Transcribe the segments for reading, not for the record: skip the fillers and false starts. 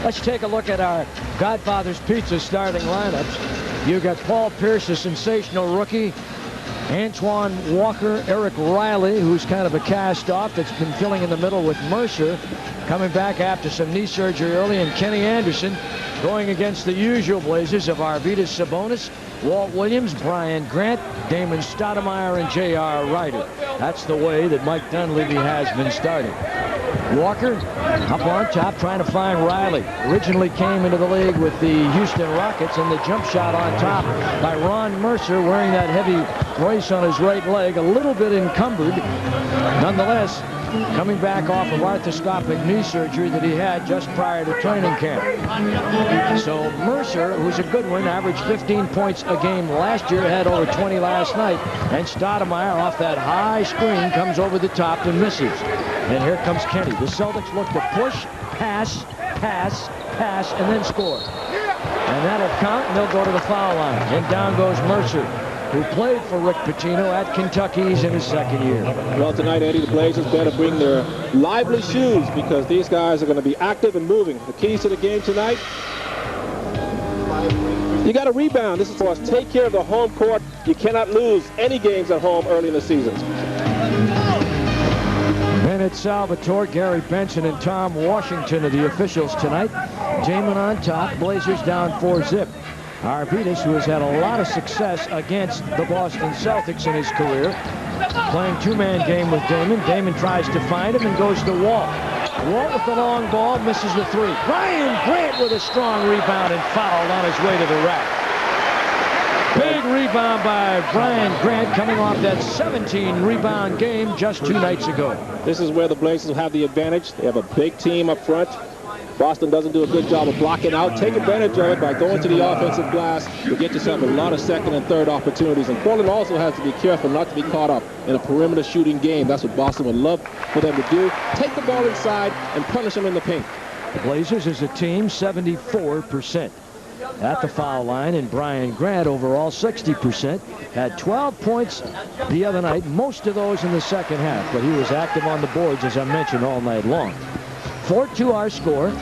Let's take a look at our Godfather's Pizza starting lineups. You got Paul Pierce, a sensational rookie. Antoine Walker, Eric Riley, who's kind of a cast-off that's been filling in the middle with Mercer, coming back after some knee surgery early, and Kenny Anderson going against the usual Blazers of Arvydas Sabonis, Walt Williams, Brian Grant, Damon Stoudemire, and J.R. Ryder. That's the way that Mike Dunleavy has been starting. Walker up on top trying to find Riley. Originally came into the league with the Houston Rockets, and the jump shot on top by Ron Mercer, wearing that heavy brace on his right leg, a little bit encumbered. Nonetheless, coming back off of arthroscopic knee surgery that he had just prior to training camp. So Mercer, who's a good one, averaged 15 points a game last year, had over 20 last night. And Stoudemire off that high screen comes over the top and misses. And here comes Kenny. The Celtics look to push, pass, pass, pass, and then score. And that'll count, and they'll go to the foul line. And down goes Mercer, who played for Rick Pitino at Kentucky. He's in his second year. Well, tonight, Eddie, the Blazers better bring their lively shoes, because these guys are going to be active and moving. The keys to the game tonight: you got to rebound. This is for us. Take care of the home court. You cannot lose any games at home early in the season. Bennett Salvatore, Gary Benson, and Tom Washington are the officials tonight. Damon on top. Blazers down 4-zip. Arvydas, who has had a lot of success against the Boston Celtics in his career, playing two-man game with Damon. Damon tries to find him and goes to Walt. Walt with the long ball, misses the three. Brian Grant with a strong rebound and fouled on his way to the rack. Big rebound by Brian Grant, coming off that 17-rebound game just 2 nights ago. This is where the Blazers will have the advantage. They have a big team up front. Boston doesn't do a good job of blocking out. Take advantage of it by going to the offensive glass to get yourself a lot of second and third opportunities. And Portland also has to be careful not to be caught up in a perimeter shooting game. That's what Boston would love for them to do. Take the ball inside and punish them in the paint. The Blazers as a team, 74% at the foul line, and Brian Grant overall 60%. Had 12 points the other night, most of those in the second half, but he was active on the boards, as I mentioned, all night long. 4-2 our score.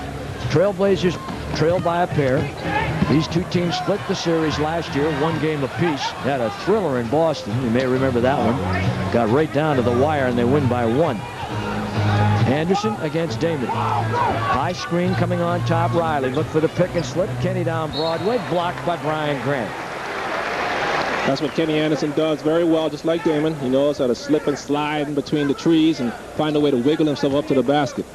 Trailblazers trailed by a pair. These two teams split the series last year, 1 game apiece. Had a thriller in Boston. You may remember that one. Got right down to the wire, and they win by 1. Anderson against Damon. High screen coming on top. Riley look for the pick and slip. Kenny down Broadway, blocked by Brian Grant. That's what Kenny Anderson does very well, just like Damon. He knows how to slip and slide in between the trees and find a way to wiggle himself up to the basket.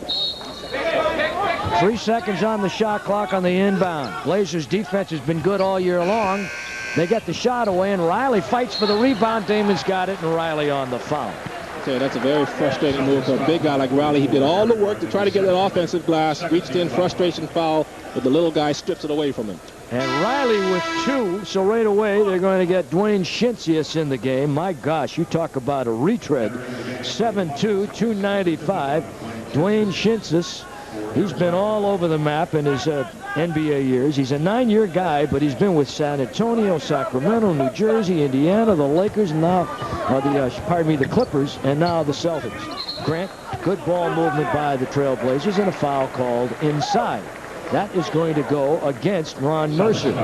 3 seconds on the shot clock on the inbound. Blazers defense has been good all year long. They get the shot away, and Riley fights for the rebound. Damon's got it, and Riley on the foul. Okay, that's a very frustrating move for a big guy like Riley. He did all the work to try to get an offensive glass, reached in, frustration foul, but the little guy strips it away from him. And Riley with 2, so right away they're going to get Dwayne Shinsius in the game. My gosh, you talk about a retread. 7'2", 295. Dwayne Shinsius, he's been all over the map in his NBA years. He's a 9-year guy, but he's been with San Antonio, Sacramento, New Jersey, Indiana, the Lakers, and now, the Clippers, and now the Celtics. Grant, good ball movement by the Trailblazers, and a foul called inside. That is going to go against Ron Mercer. No,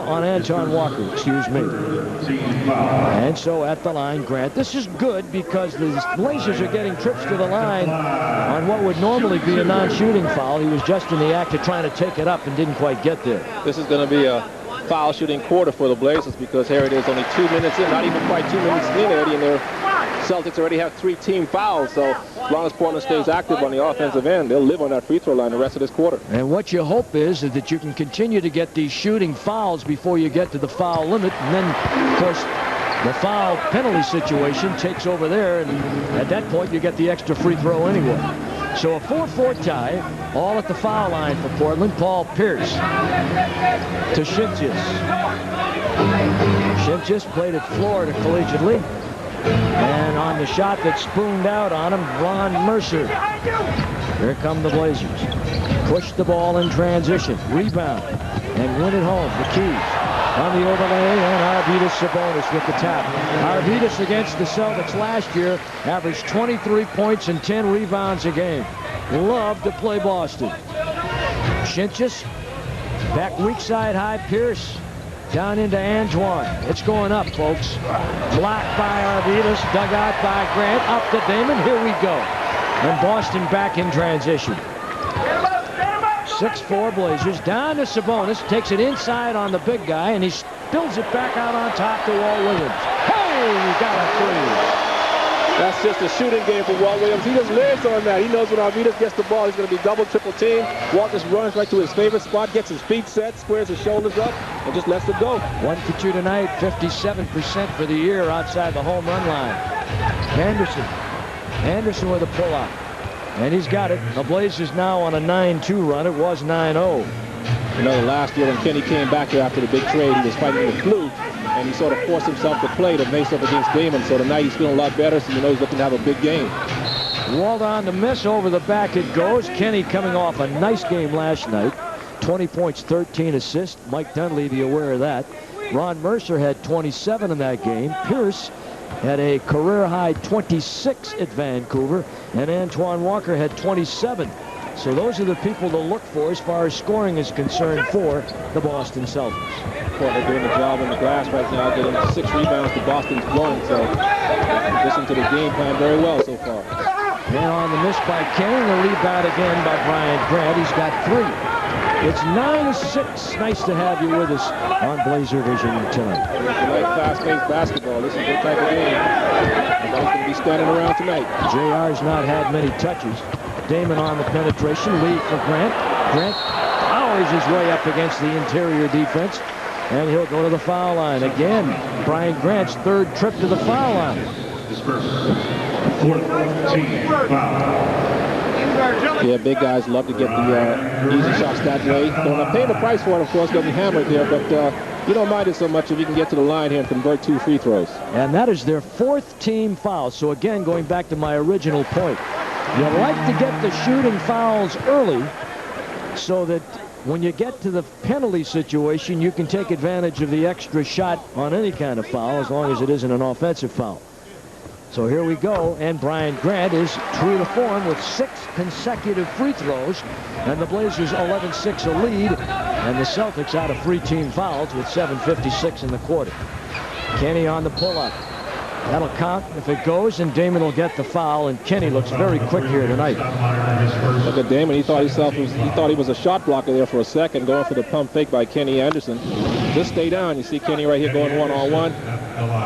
on Antoine Walker, excuse me. And so at the line, Grant. This is good because the Blazers are getting trips to the line on what would normally be a non-shooting foul. He was just in the act of trying to take it up and didn't quite get there. This is going to be a foul shooting quarter for the Blazers, because here it is, only 2 minutes in, not even quite 2 minutes in, Eddie, and their Celtics already have 3 team fouls. So as long as Portland stays active on the offensive end, they'll live on that free throw line the rest of this quarter. And what you hope is that you can continue to get these shooting fouls before you get to the foul limit, and then, of course, the foul penalty situation takes over there, and at that point you get the extra free throw anyway. So a 4-4 tie, all at the foul line for Portland. Paul Pierce to Shinsius. Shinsius played at Florida collegiately. And on the shot that spooned out on him, Ron Mercer. Here come the Blazers. Push the ball in transition. Rebound. And win it home. The Keys on the overlay, and Arvydas Sabonis with the tap. Arvydas against the Celtics last year averaged 23 points and 10 rebounds a game. love to play Boston. Shinchis, back weak side high, Pierce, down into Antoine. It's going up, folks. Blocked by Arvidas, dug out by Grant, up to Damon, here we go. And Boston back in transition. 6-4 Blazers, down to Sabonis, takes it inside on the big guy, and he spills it back out on top to Walt Williams. Hey, he got a three. That's just a shooting game for Walt Williams. He just lives on that. He knows when Arvidas gets the ball, he's going to be double, triple team. Walt just runs right to his favorite spot, gets his feet set, squares his shoulders up, and just lets it go. 1 for 2 tonight, 57% for the year outside the home run line. Anderson with a pull-out. And he's got it. The Blazers now on a 9-2 run. It was 9-0. You know, last year when Kenny came back here after the big trade, he was fighting the flu, and he sort of forced himself to play to face up against Damon. So tonight he's feeling a lot better, so you know he's looking to have a big game. Walt on the miss, over the back it goes. Kenny coming off a nice game last night. 20 points, 13 assists. Mike Dunleavy aware of that. Ron Mercer had 27 in that game. Pierce had a career-high 26 at Vancouver, and Antoine Walker had 27. So those are the people to look for as far as scoring is concerned for the Boston Celtics. They're doing a job on the glass right now, getting 6 rebounds to Boston's 1. So listen to the game plan very well so far. And on the miss by Kenny, the rebound again by Brian Grant. He's got 3. It's 9-6. Nice to have you with us on Blazer Vision tonight. Tonight, fast-paced basketball. This is a good type of game. Everybody's going to be standing around tonight. JR's not had many touches. Damon on the penetration, lead for Grant. Grant always his way up against the interior defense, and he'll go to the foul line again. Brian Grant's 3rd trip to the foul line. His first 4th team foul. Yeah, big guys love to get the easy shots that way. They're not paying the price for it, of course, they'll be hammered there, but you don't mind it so much if you can get to the line here and convert 2 free throws. And that is their 4th team foul. So again, going back to my original point, you like to get the shooting fouls early so that when you get to the penalty situation, you can take advantage of the extra shot on any kind of foul as long as it isn't an offensive foul. So here we go, and Brian Grant is true to form with 6 consecutive free throws, and the Blazers 11-6 a lead, and the Celtics out of 3 team fouls with 7:56 in the quarter. Kenny on the pull-up. That'll count if it goes, and Damon will get the foul, and Kenny looks very quick here tonight. Look at Damon. He thought he was a shot blocker there for a second, going for the pump fake by Kenny Anderson. Just stay down. You see Kenny right here going one-on-one.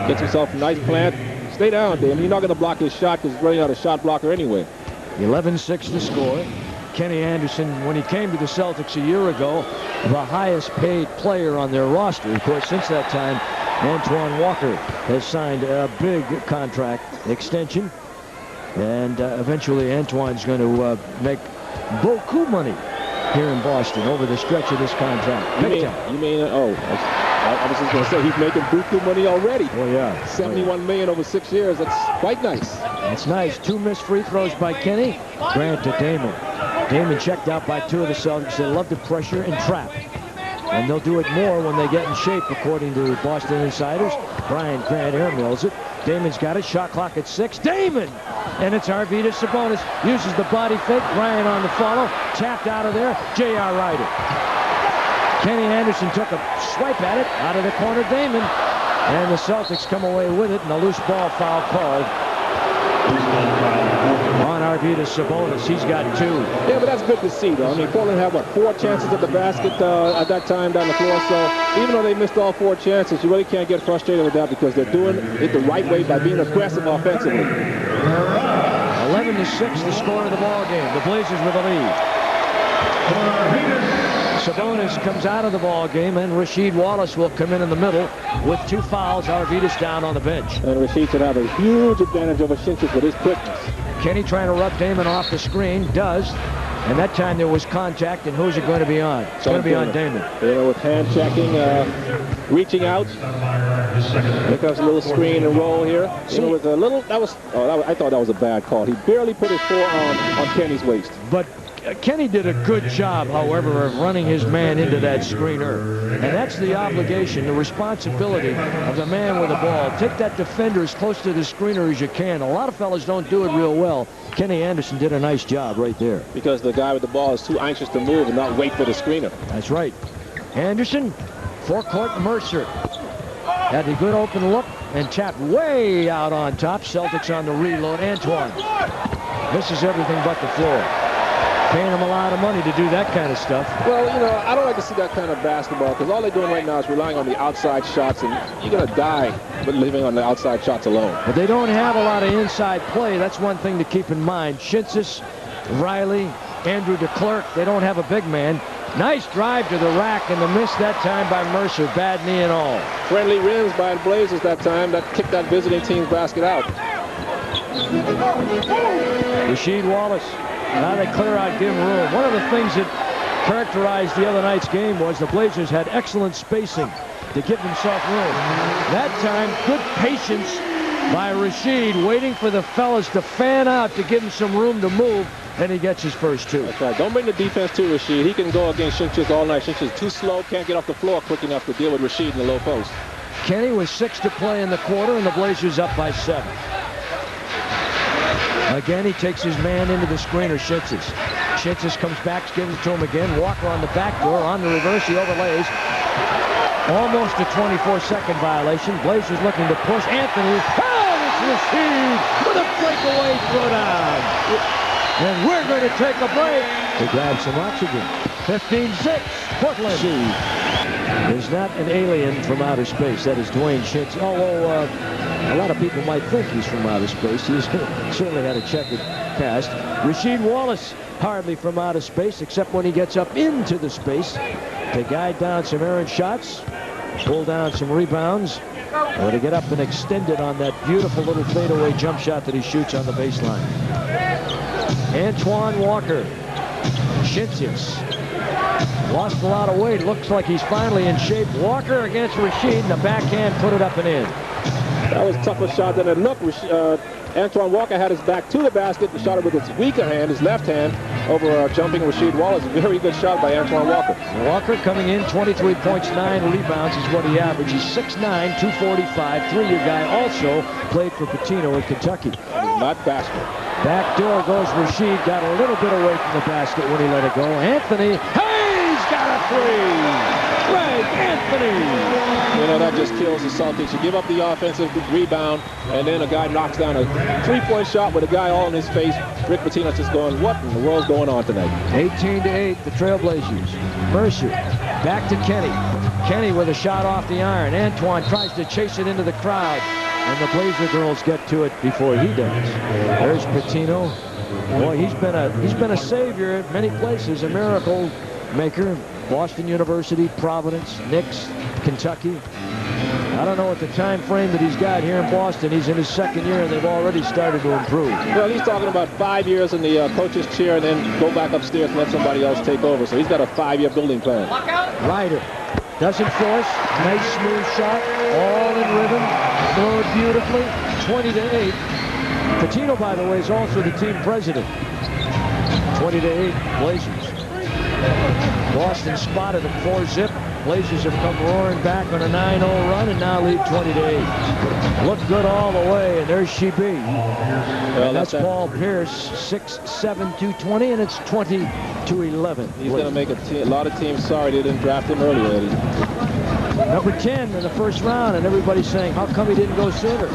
Gets himself a nice plant. Stay down, Damon. You're not going to block his shot because he's really not a shot blocker anyway. 11-6 to score. Kenny Anderson, when he came to the Celtics a year ago, the highest paid player on their roster. Of course, since that time, Antoine Walker has signed a big contract extension, and eventually Antoine's going to make beaucoup money here in Boston over the stretch of this contract. I was just going to say, he's making buku money already. Oh, yeah. $71 million over 6 years. That's quite nice. That's nice. 2 missed free throws by Kenny. Grant to Damon. Damon checked out by 2 of the Celtics. They love to pressure and trap. And they'll do it more when they get in shape, according to Boston insiders. Brian Grant airmails it. Damon's got it. Shot clock at 6. Damon! And it's Arvidas Sabonis. Uses the body fake. Bryant on the follow. Tapped out of there. J.R. Ryder. Kenny Anderson took a swipe at it. Out of the corner, Damon. And the Celtics come away with it. And a loose ball foul called on Arvidas Sabonis. He's got 2. Yeah, but that's good to see, though. I mean, Portland had, 4 chances at the basket at that time down the floor. So even though they missed all 4 chances, you really can't get frustrated with that because they're doing it the right way by being aggressive offensively. 11-6 the score of the ball game. The Blazers with the lead. Sabonis comes out of the ball game, and Rasheed Wallace will come in the middle with 2 fouls. Arvidas down on the bench. And Rasheed should have a huge advantage over Shinchis with his quickness. Kenny trying to rub Damon off the screen. Does. And that time there was contact, and who's it going to be on? It's going to be on Damon. With hand checking, reaching out. Here comes a little screen and roll here. With a little, I thought that was a bad call. He barely put his forearm on Kenny's waist. But Kenny did a good job, however, of running his man into that screener. And that's the obligation, the responsibility of the man with the ball. Take that defender as close to the screener as you can. A lot of fellas don't do it real well. Kenny Anderson did a nice job right there. Because the guy with the ball is too anxious to move and not wait for the screener. That's right. Anderson, forecourt Mercer. Had a good open look and tapped way out on top. Celtics on the reload. Antoine misses everything but the floor. Paying him a lot of money to do that kind of stuff. Well, you know, I don't like to see that kind of basketball because all they're doing right now is relying on the outside shots, and you're going to die with living on the outside shots alone. But they don't have a lot of inside play. That's one thing to keep in mind. Shinsis, Riley, Andrew DeClerc, they don't have a big man. Nice drive to the rack, and the miss that time by Mercer. Bad knee and all. Friendly rims by the Blazers that time. That kicked that visiting team's basket out. Rasheed Wallace. Now they clear out, give him room. One of the things that characterized the other night's game was the Blazers had excellent spacing to give themselves room. That time, good patience by Rasheed, waiting for the fellas to fan out to give him some room to move, and he gets his first two. That's right. Don't bring the defense to Rasheed. He can go against Shinchis all night. Shinchis too slow, can't get off the floor quick enough to deal with Rasheed in the low post. Kenny with 6 to play in the quarter, and the Blazers up by 7. Again, he takes his man into the screener, Shinsis. Shinsis comes back, gives it to him again. Walker on the back door, on the reverse, he overlays. Almost a 24-second violation. Blazers looking to push. Anthony, it's Rasheed with a breakaway throwdown. And we're going to take a break to grab some oxygen. 15-6, Portland. Is not an alien from outer space. That is Dwayne Shinsis. Although a lot of people might think he's from outer space. He's certainly had a checkered past. Rasheed Wallace, hardly from outer space, except when he gets up into the space to guide down some errant shots, pull down some rebounds, or to get up and extend it on that beautiful little fadeaway jump shot that he shoots on the baseline. Antoine Walker. Shinsis. Lost a lot of weight. Looks like he's finally in shape. Walker against Rasheed, and the backhand put it up and in. That was a tougher shot than it looked. Antoine Walker had his back to the basket. He shot it with his weaker hand, his left hand, over jumping Rasheed Wallace. Very good shot by Antoine Walker. Walker coming in, 23 points, 9 rebounds is what he averaged. He's 6'9", 245, three-year guy. Also played for Pitino in Kentucky. Not bashful. Back door goes Rasheed. Got a little bit away from the basket when he let it go. Anthony, he's got a three. Greg Anthony. You know, that just kills the Celtics. You give up the offensive rebound, and then a guy knocks down a three-point shot with a guy all in his face. Rick Pitino's just going, what in the world's going on tonight? 18-8, the Trailblazers. Mercer, back to Kenny. Kenny with a shot off the iron. Antoine tries to chase it into the crowd, and the Blazer girls get to it before he does. There's Pitino. Boy, he's been a savior at many places, a miracle maker. Boston University, Providence, Knicks, Kentucky. I don't know what the time frame that he's got here in Boston. He's in his second year, and they've already started to improve. Well, he's talking about 5 years in the coach's chair and then go back upstairs and let somebody else take over. So he's got a 5-year building plan. Ryder doesn't force. Nice, smooth shot. All in rhythm. Throw it beautifully. 20-8. Pitino, by the way, is also the team president. 20-8 Blazers. Boston spotted a 4-zip. Blazers have come roaring back on a 9-0 run and now lead 20-8. Look good all the way, and there's she be. Well, that's Paul Pierce, 6'7", 220, and it's 20-11. He's going to make a lot of teams sorry they didn't draft him earlier, Eddie. Number 10 in the first round, and everybody's saying, how come he didn't go sooner?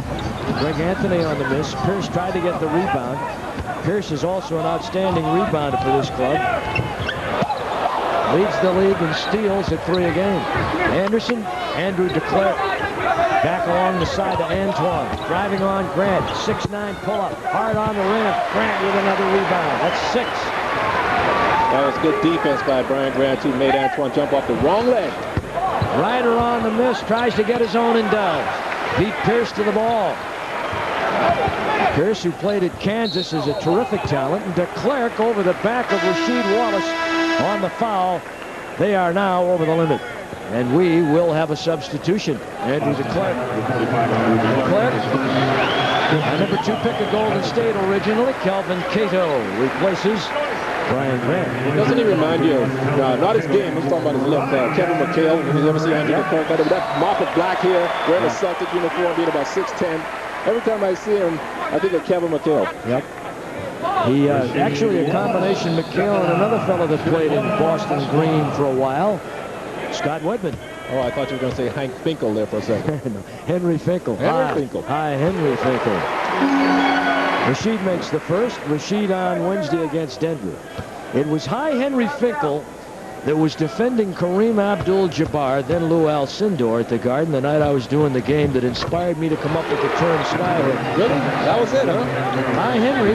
Greg Anthony on the miss. Pierce tried to get the rebound. Pierce is also an outstanding rebounder for this club. Leads the league in steals at 3 a game. Anderson, Andrew DeClerc, back along the side to Antoine. Driving on Grant, 6'9" pull-up, hard on the rim. Grant with another rebound. That's 6. That was good defense by Brian Grant, who made Antoine jump off the wrong leg. Ryder on the miss, tries to get his own and does. Beat Pierce to the ball. Pierce, who played at Kansas, is a terrific talent. And DeClerc over the back of Rasheed Wallace on the foul. They are now over the limit. And we will have a substitution. Andrew DeClerc. DeClerc, a number 2 pick of Golden State originally. Kelvin Cato replaces Brian Grant. Doesn't he remind you of, not his game, I'm talking about his look, Kevin McHale. If you ever see Andrew McCormick, that mop of black hair, wearing a Celtic uniform, being about 6'10". Every time I see him, I think of Kevin McHale. Yep. He actually a combination McHale and another fellow that played in Boston Green for a while, Scott Wedman. Oh, I thought you were going to say Hank Finkel there for a second. No, Henry Finkel. Henry Finkel. Hi, Henry Finkel. Rashid makes the first. Rashid on Wednesday against Denver. It was Henry Finkel that was defending Kareem Abdul-Jabbar, then Lou Alcindor at the Garden the night I was doing the game that inspired me to come up with the term skyhook. Really? That was it, huh? Henry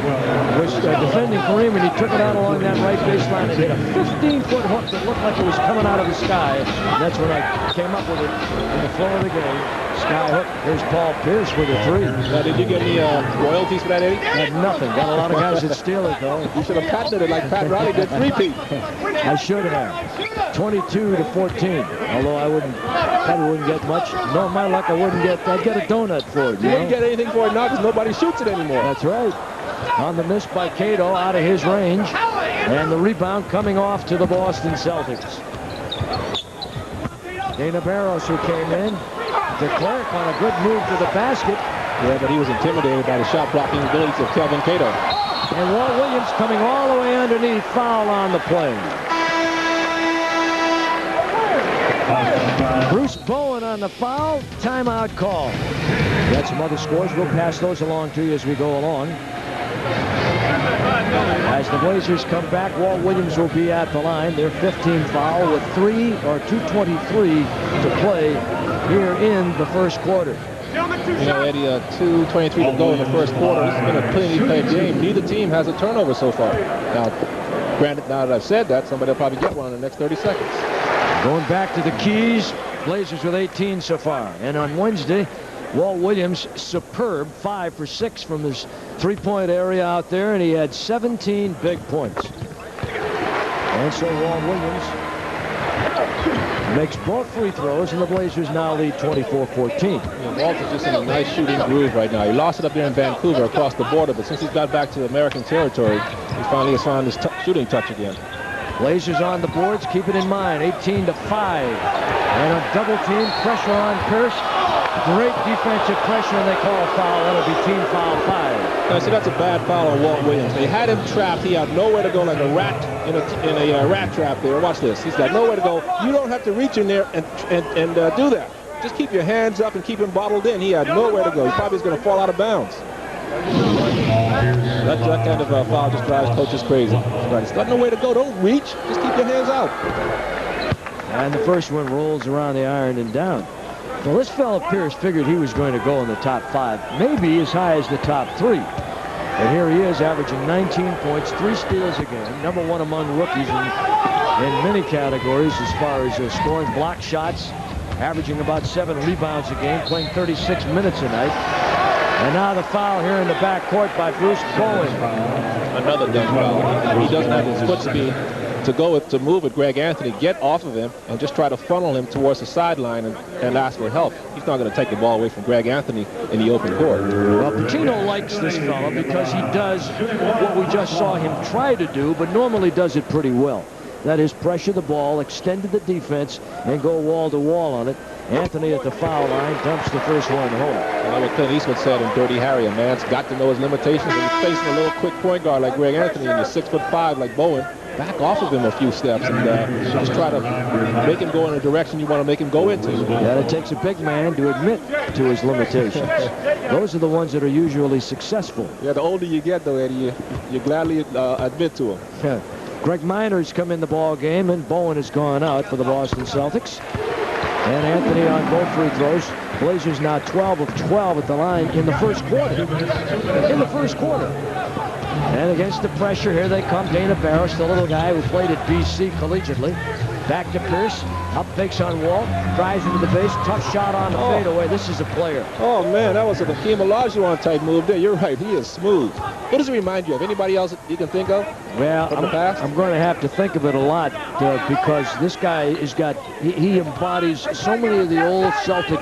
was defending Kareem, and he took it out along that right baseline and hit a 15-foot hook that looked like it was coming out of the sky. And that's when I came up with it in the flow of the game. Sky hook. Here's Paul Pierce with a 3. Now, did you get any royalties for that, Eddie? Had nothing. Got a lot of guys that steal it, though. You should have patented it like Pat Riley did 3-peat. I should have. 22-14. Although I probably wouldn't get much. No, my luck, I'd get a donut for it. You wouldn't get anything for it now because nobody shoots it anymore. That's right. On the miss by Cato, out of his range. And the rebound coming off to the Boston Celtics. Dana Barros, who came in. De Klerk on a good move to the basket. Yeah, but he was intimidated by the shot blocking abilities of Kelvin Cato. And Walt Williams coming all the way underneath. Foul on the play. Bruce Bowen on the foul. Timeout call. Got some other scores. We'll pass those along to you as we go along. As the Blazers come back, Walt Williams will be at the line. Their 15th foul with 2:23 to play here in the first quarter. You know, Eddie, 2:23 to go in the first quarter. This has been a cleanly played game. Neither team has a turnover so far. Now, granted, now that I've said that, somebody will probably get one in the next 30 seconds. Going back to the keys, Blazers with 18 so far. And on Wednesday, Walt Williams, superb, 5 for 6 from his three-point area out there, and he had 17 big points. And so Walt Williams makes both free throws, and the Blazers now lead 24-14. Yeah, Walt is just in a nice shooting groove right now. He lost it up there in Vancouver across the border, but since he's got back to American territory, he finally has found his shooting touch again. Blazers on the boards, keep it in mind, 18-5. And a double team, pressure on Pierce. Great defensive pressure, and they call a foul. That'll be team foul 5. Now, see, that's a bad foul on Walt Williams. They had him trapped. He had nowhere to go, like a rat in a rat trap there. Watch this. He's got nowhere to go. You don't have to reach in there and do that. Just keep your hands up and keep him bottled in. He had nowhere to go. He probably is going to fall out of bounds. That kind of foul just drives coaches crazy. He's got nowhere to go. Don't reach. Just keep your hands out. And the first one rolls around the iron and down. Well, this fellow Pierce figured he was going to go in the top 5, maybe as high as the top 3. And here he is, averaging 19 points, 3 steals again, #1 among rookies in many categories as far as scoring block shots, averaging about 7 rebounds a game, playing 36 minutes a night. And now the foul here in the backcourt by Bruce Bowen. Another dumb foul. He doesn't have his foot speed to move with Greg Anthony, get off of him, and just try to funnel him towards the sideline and ask for help. He's not going to take the ball away from Greg Anthony in the open court. Well, Pitino likes this fella because he does what we just saw him try to do, but normally does it pretty well. That is, pressure the ball, extend to the defense, and go wall-to-wall on it. Anthony at the foul line dumps the first one home. You know what Clint Eastwood said in Dirty Harry, a man's got to know his limitations. When you're facing a little quick point guard like Greg Anthony and you're 6'5" like Bowen, back off of him a few steps and just try to make him go in a direction you want to make him go into. Yeah, it takes a big man to admit to his limitations. Those are the ones that are usually successful. Yeah, the older you get, though, Eddie, you gladly admit to him. Yeah. Greg Miner's come in the ball game, and Bowen has gone out for the Boston Celtics. And Anthony on both free throws. Blazers now 12 of 12 at the line in the first quarter. And against the pressure, here they come. Dana Barros, the little guy who played at BC collegiately. Back to Pierce. Up fakes on Walt. Drives into the base. Tough shot on the fadeaway. This is a player. Oh, man, that was a Hakeem Olajuwon type move there. You're right. He is smooth. What does it remind you of? Anybody else you can think of? Well, I'm going to have to think of it a lot because this guy has got, he embodies so many of the old Celtic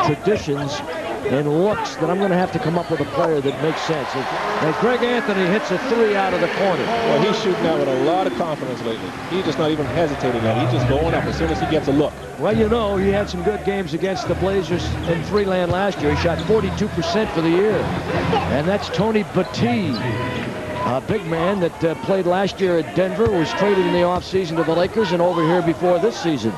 traditions and looks that I'm going to have to come up with a player that makes sense. And Greg Anthony hits a 3 out of the corner. Well, he's shooting out with a lot of confidence lately. He's just not even hesitating now. He's just going up as soon as he gets a look. Well, you know, he had some good games against the Blazers in Freeland last year. He shot 42% for the year. And that's Tony Battie, a big man that played last year at Denver, was traded in the offseason to the Lakers and over here before this season.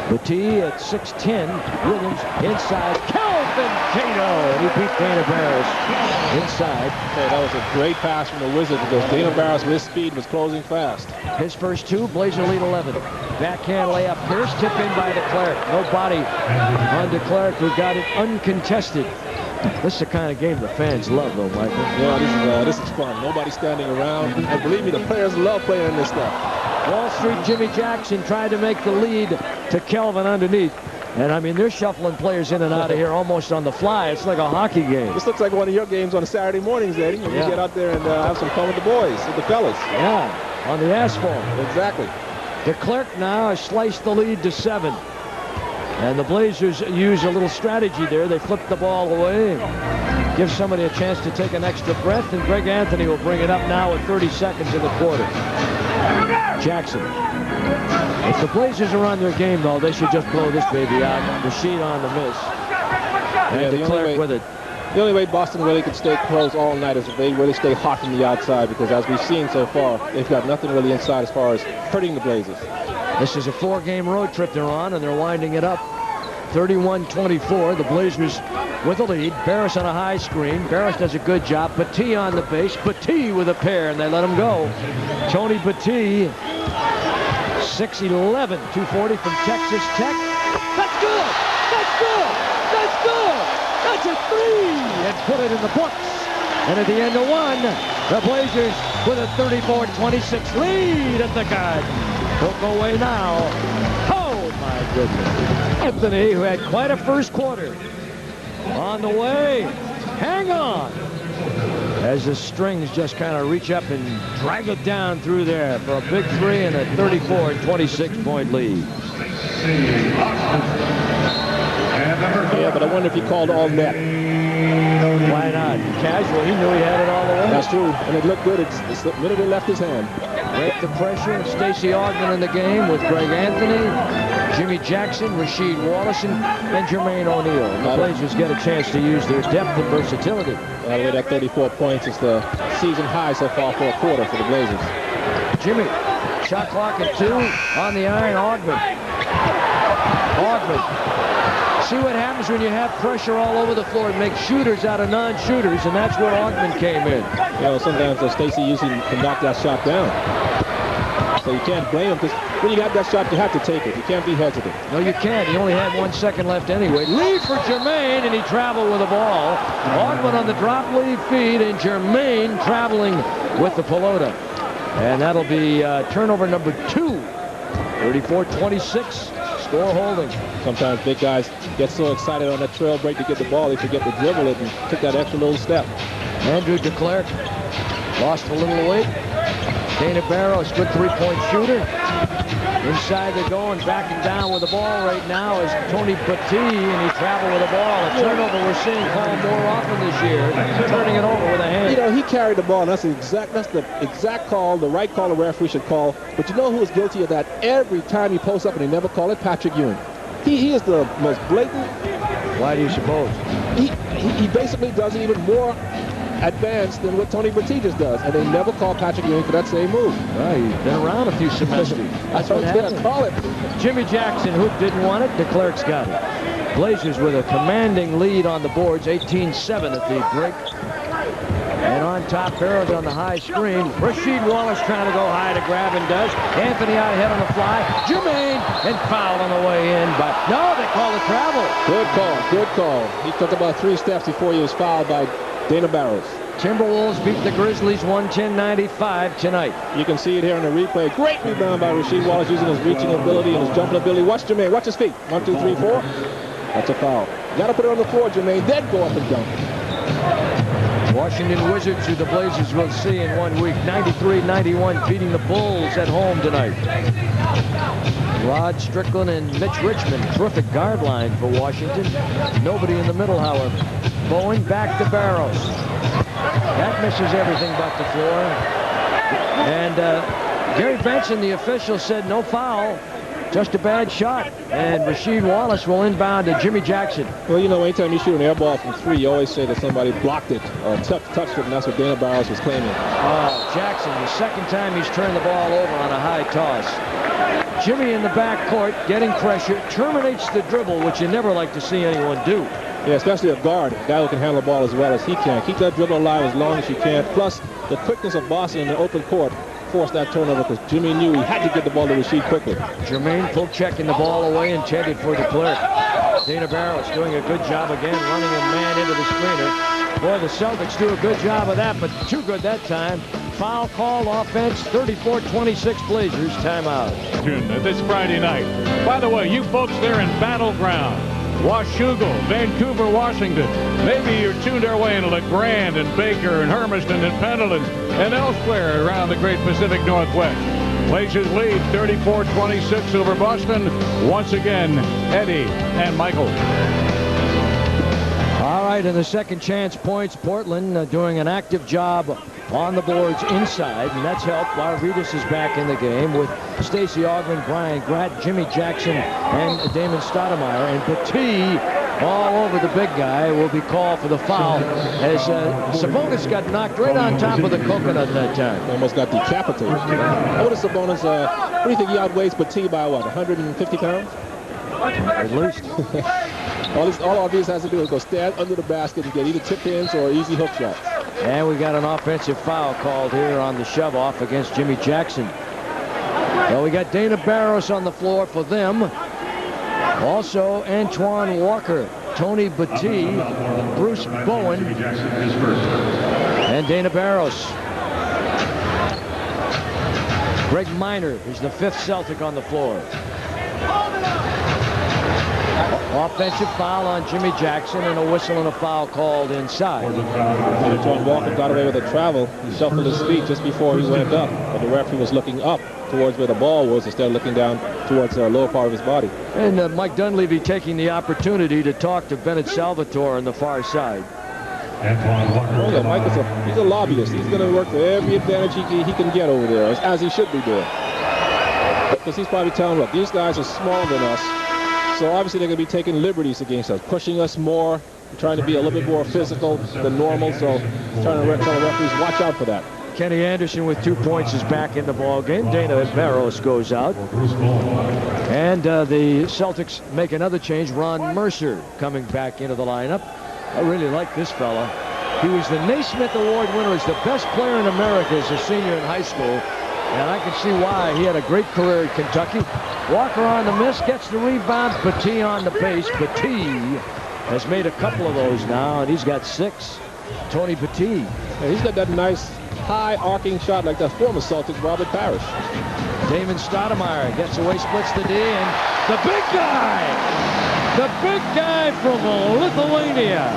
Battie at 6'10", Williams inside, Kelvin Cato, and he beat Dana Barros inside. Okay, that was a great pass from the Wizards because Dana Barros with speed was closing fast. His first 2, Blazer lead 11. Backhand layup, Pierce, tip in by DeClerc. No body on DeClerc, who got it uncontested. This is the kind of game the fans love, though, Michael. Yeah, this is fun. Nobody standing around. And believe me, the players love playing in this stuff. Wall Street Jimmy Jackson tried to make the lead to Kelvin underneath. And, I mean, they're shuffling players in and out of here almost on the fly. It's like a hockey game. This looks like one of your games on a Saturday mornings, Eddie. You get out there and have some fun with the boys, with the fellas. Yeah, on the asphalt. Exactly. DeClerc now has sliced the lead to 7. And the Blazers use a little strategy there. They flip the ball away, give somebody a chance to take an extra breath, and Greg Anthony will bring it up now with 30 seconds in the quarter. Jackson. If the Blazers are on their game, though, they should just blow this baby out. Rashid on the miss. And DeClerc with it. The only way Boston really could stay close all night is if they really stay hot from the outside, because as we've seen so far, they've got nothing really inside as far as hurting the Blazers. This is a 4-game road trip they're on, and they're winding it up. 31-24, the Blazers with the lead. Barris on a high screen. Barris does a good job. Battie on the base. Battie with a pair, and they let him go. Tony Battie, 6'11", 240 from Texas Tech. That's good! That's good! That's good! That's a 3! And put it in the books. And at the end of 1, the Blazers with a 34-26 lead at the Garden. Don't go away now. Oh, my goodness. Anthony, who had quite a first quarter, on the way. Hang on. As the strings just kind of reach up and drag it down through there for a big 3 and a 34-26 lead. Yeah, but I wonder if he called all net. Why not? Casual. He knew he had it all the way. That's true. And it looked good. It's the minute it left his hand. Break the pressure. Stacey Augmon in the game with Greg Anthony, Jimmy Jackson, Rasheed Wallace, and Jermaine O'Neal. The Blazers get a chance to use their depth and versatility. By the way, that 34 points is the season high so far for a quarter for the Blazers. Jimmy, shot clock at 2 on the iron. Augmon. See what happens when you have pressure all over the floor and make shooters out of non-shooters, and that's where Augmon came in. You know, sometimes Stacey usually can knock that shot down. So you can't blame him, because when you got that shot, you have to take it. You can't be hesitant. No, you can't. He only had 1 second left anyway. Lead for Jermaine, and he traveled with the ball. Augmon on the drop lead feed, and Jermaine traveling with the pelota. And that'll be turnover number 2. 34-26. Score holding. Sometimes big guys get so excited on that trail break to get the ball, they forget to dribble it and take that extra little step. Andrew DeClerc lost a little weight. Dana Barros, good 3-point shooter. Inside they're going, backing down with the ball right now is Tony Battie, and he traveled with the ball. A turnover we're seeing called more often this year, turning it over with a hand. You know, he carried the ball, and that's the exact call, the right call the referee should call. But you know who is guilty of that every time he posts up and they never call it? Patrick Ewing. He is the most blatant. Why do you suppose? He basically does it even more advanced than what Tony Battie just does, and they never call Patrick Ewing for that same move. Right, he's been around a few semesters. That's what happened. Call it. Jimmy Jackson, who didn't want it, DeClerc's got it. Blazers with a commanding lead on the boards, 18-7 at the break. And on top, Barrett on the high screen. Rasheed Wallace trying to go high to grab, and does. Anthony out ahead on the fly. Jermaine, and fouled on the way in, but no, they call the travel. Good call, good call. He took about 3 steps before he was fouled by Dana Barros. Timberwolves beat the Grizzlies 110-95 tonight. You can see it here in the replay. Great rebound by Rasheed Wallace using his reaching ability and his jumping ability. Watch Jermaine, watch his feet. 1, 2, 3, 4. That's a foul. You got to put it on the floor, Jermaine, then go up and dunk. Washington Wizards, who the Blazers will see in 1 week, 93-91, beating the Bulls at home tonight. Rod Strickland and Mitch Richmond. Terrific guard line for Washington. Nobody in the middle, however. Bowen back to Barrows. That misses everything but the floor. And Gary Benson, the official, said no foul. Just a bad shot. And Rasheed Wallace will inbound to Jimmy Jackson. Well, you know, anytime you shoot an air ball from 3, you always say that somebody blocked it or touched it, and that's what Dana Barrows was claiming. Oh, Jackson, the second time he's turned the ball over on a high toss. Jimmy in the backcourt getting pressure, terminates the dribble, which you never like to see anyone do. Yeah, especially a guard, a guy who can handle the ball as well as he can. Keep that dribble alive as long as you can. Plus, the quickness of Boston in the open court forced that turnover because Jimmy knew he had to get the ball to Rasheed quickly. Jermaine Polk checking the ball away, intended for the clerk. Dana Barrows doing a good job again, running a man into the screener. Boy, the Celtics do a good job of that, but too good that time. Foul call, offense, 34-26 Blazers, timeout. This Friday night. By the way, you folks there in Battleground, Washougal, Vancouver, Washington. Maybe you're tuned our way into LeGrand and Baker and Hermiston and Pendleton and elsewhere around the great Pacific Northwest. Blazers lead 34-26 over Boston. Once again, Eddie and Michael. All right, and the second chance points, Portland doing an active job on the boards inside, and that's helped. Arvidas is back in the game with Stacey Augmon, Brian Gratt, Jimmy Jackson, and Damon Stoudemire. And Petit all over the big guy will be called for the foul as Sabonis got knocked right on top of the coconut that time. Almost got decapitated. What is Sabonis? What do you think he outweighs Petit by, what, 150 pounds? At least. all Arvidas has to do is go stand under the basket and get either tip-ins or easy hook shots. And we got an offensive foul called here on the shove-off against Jimmy Jackson. Well, we got Dana Barrows on the floor for them. Also, Antoine Walker, Tony Petit, Bruce Bowen, and Dana Barrows. Greg Minor is the 5th Celtic on the floor. Offensive foul on Jimmy Jackson and a whistle and a foul called inside. Antoine Walker got away with a travel. He shuffled his feet just before he went up, but the referee was looking up towards where the ball was instead of looking down towards the lower part of his body. And Mike Dunleavy taking the opportunity to talk to Bennett Salvatore on the far side. Oh yeah, Mike is he's a lobbyist. He's going to work for every advantage he can get over there, as he should be doing. Because he's probably telling, look, these guys are smaller than us. So obviously they're going to be taking liberties against us, pushing us more, trying to be a little bit more physical than normal. So trying to tell the referees, watch out for that. Kenny Anderson with 2 points is back in the ball game. Dana Barrows goes out. And the Celtics make another change. Ron Mercer coming back into the lineup. I really like this fella. He was the Naismith Award winner as the best player in America as a senior in high school. And I can see why. He had a great career at Kentucky. Walker on the miss, gets the rebound. Petit on the base. Petit has made a couple of those now, and he's got 6. Tony Petit. Yeah, he's got that nice high arcing shot like that former Celtic Robert Parrish. Damon Stoudemire gets away, splits the D, and the big guy from Lithuania,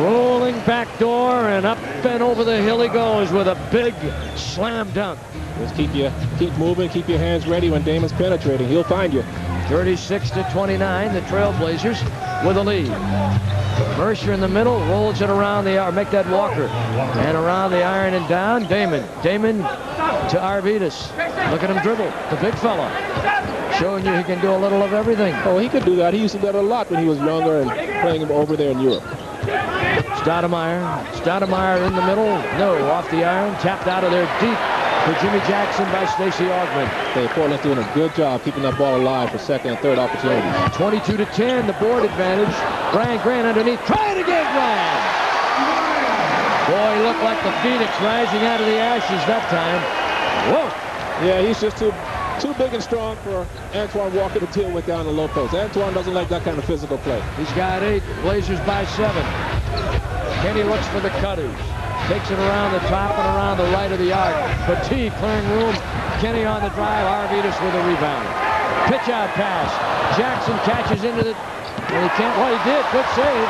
rolling back door, and up and over the hill he goes with a big slam dunk. Just keep moving, keep your hands ready when Damon's penetrating. He'll find you. 36-29, the Trailblazers with a lead. Mercer in the middle, rolls it around the iron, make that Walker. And around the iron and down, Damon to Arvidas. Look at him dribble, the big fella. Showing you he can do a little of everything. Oh, he could do that. He used to do that a lot when he was younger and playing over there in Europe. Stoudemire in the middle, no, off the iron, tapped out of there deep for Jimmy Jackson by Stacey Augmon. Hey, Portland's doing a good job keeping that ball alive for second and third opportunities. 22-10, the board advantage. Brian Grant underneath. Try it again, Brian! Boy, he looked like the Phoenix rising out of the ashes that time. Whoa! Yeah, he's just too big and strong for Antoine Walker to deal with down the low post. Antoine doesn't like that kind of physical play. He's got 8. Blazers by 7. Kenny looks for the cutters. Takes it around the top and around the right of the arc. Petit clearing room. Kenny on the drive. Arvidas with a rebound. Pitch out pass. Jackson catches into the... Well, he can't... Well, he did. Good save.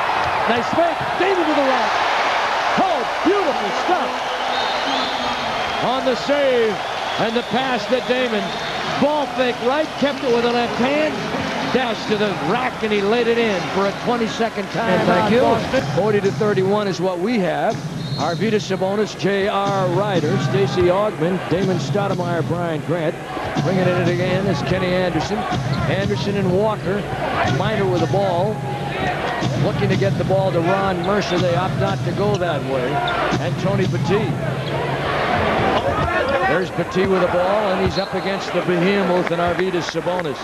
Nice fake. David to the right. Oh, beautiful stuff. On the save. And the pass to Damon. Ball fake right, kept it with the left hand. Dash to the rack, and he laid it in for a 22nd time. Thank you. 40-31 is what we have. Arvydas Sabonis, J.R. Ryder, Stacey Augmon, Damon Stoudemire, Brian Grant. Bringing it in again is Kenny Anderson. Anderson and Walker. Minor with the ball. Looking to get the ball to Ron Mercer. They opt not to go that way. And Tony Petit. There's Petit with the ball, and he's up against the behemoth and Arvydas Sabonis.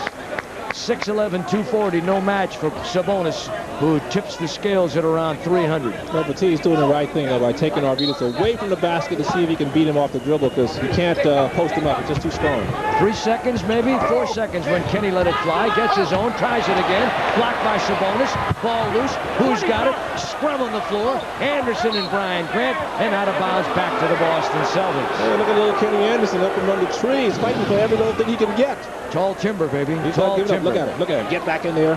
6'11", 240, no match for Sabonis, who tips the scales at around 300. Well, Petit's doing the right thing by taking Arvydas away from the basket to see if he can beat him off the dribble, because you can't post him up. It's just too strong. 3 seconds, maybe 4 seconds when Kenny let it fly. Gets his own, tries it again. Blocked by Sabonis. Ball loose. Who's got it? Scrum on the floor. Anderson and Brian Grant, and out of bounds back to the Boston Celtics. Hey, look at little Kenny Anderson up among the trees, fighting for every little thing he can get. Tall timber, baby. He's Tall timber. Look at him. Look at him. Get back in there.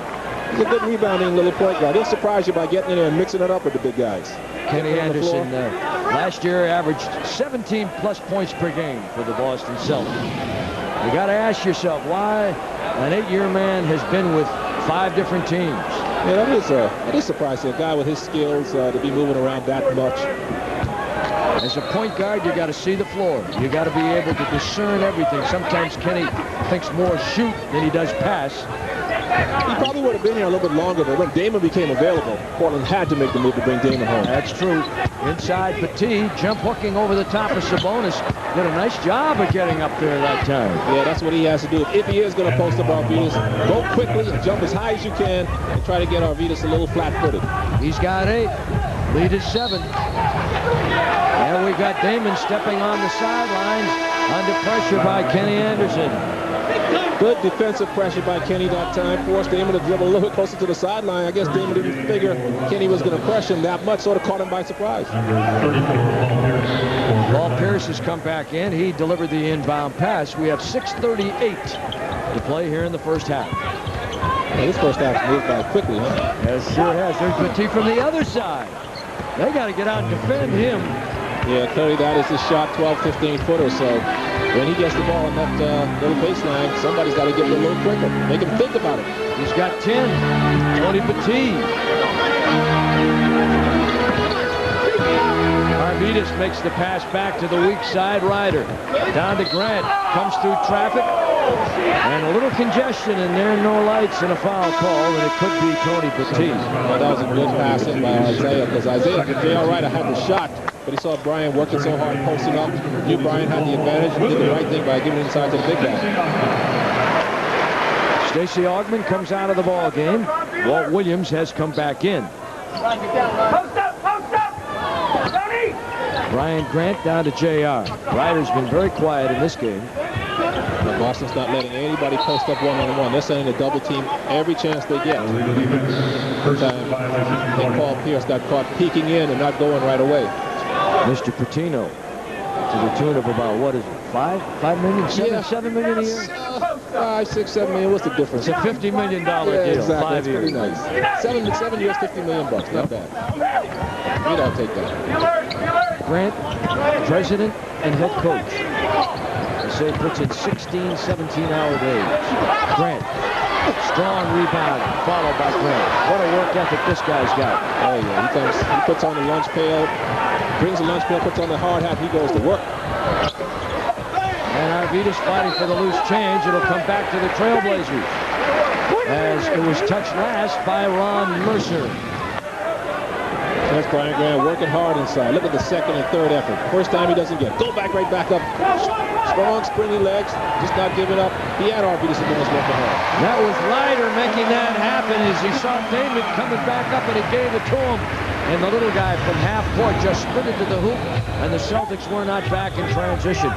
He's a good rebounding little point guard. He'll surprise you by getting in there and mixing it up with the big guys. Kenny Anderson last year averaged 17+ points per game for the Boston Celtics. You got to ask yourself why an 8-year man has been with 5 different teams. Yeah, that is surprising. A guy with his skills to be moving around that much. As a point guard, you got to see the floor. You got to be able to discern everything. Sometimes Kenny thinks more shoot than he does pass. He probably would have been here a little bit longer, but when Damon became available, Portland had to make the move to bring Damon home. That's true. Inside Petit, jump hooking over the top of Sabonis. Did a nice job of getting up there that time. Yeah, that's what he has to do. If he is going to post up Arvydas, go quickly and jump as high as you can and try to get Arvydas a little flat-footed. He's got 8. Lead is 7. And we've got Damon stepping on the sidelines under pressure by Kenny Anderson. Good defensive pressure by Kenny that time. Forced Damon to dribble a little bit closer to the sideline. I guess Damon didn't figure Kenny was going to press him that much, sort of caught him by surprise. Paul Pierce has come back in. He delivered the inbound pass. We have 6:38 to play here in the first half. Yeah, this first half moved by quickly, huh? Yes, sure has. There's Petit from the other side. They got to get out and defend him. Yeah, clearly that is his shot, 12, 15 foot or so. When he gets the ball on that little baseline, somebody's got to get it a little quicker. Make him think about it. He's got 10. Tony Petit. Arvydas makes the pass back to the weak side. Ryder down to Grant. Comes through traffic. And a little congestion in there. No lights and a foul call. And it could be Tony Petit. Well, that was a good pass in by Isaiah, because J.R. Ryder had the shot. But he saw Brian working so hard, posting up. Knew Brian had the advantage. He did the right thing by giving it inside to the big guy. Stacey Augmon comes out of the ball game. Walt Williams has come back in. Brian Grant down to J.R. Ryder's been very quiet in this game. But Boston's not letting anybody post up one-on-one. They're sending a double team every chance they get. And Paul Pierce got caught peeking in and not going right away. Mr. Patino, to the tune of about, what is it, 5 million, 7 million a year? 5, 6, 7 million. What's the difference? It's a $50 million deal. Exactly. 5 years. Pretty nice. 7 years, $50 million. Not bad. We don't take that. Grant, president and head coach. They say puts in 16, 17-hour days. Grant, strong rebound, followed by Grant. What a work ethic this guy's got. Oh yeah, he puts on the lunch pail, brings the lunch pail, puts on the hard hat, he goes to work. And Arvydas fighting for the loose change. It'll come back to the Trailblazers, as it was touched last by Ron Mercer. That's Brian Grant working hard inside. Look at the second and third effort. First time he doesn't get. Go back right back up. Strong, springy legs, just not giving up. He had Arvydas against working hard. That was Ryder making that happen as he saw Damon coming back up, and he gave it to him. And the little guy from half court just sprinted to the hoop, and the Celtics were not back in transition.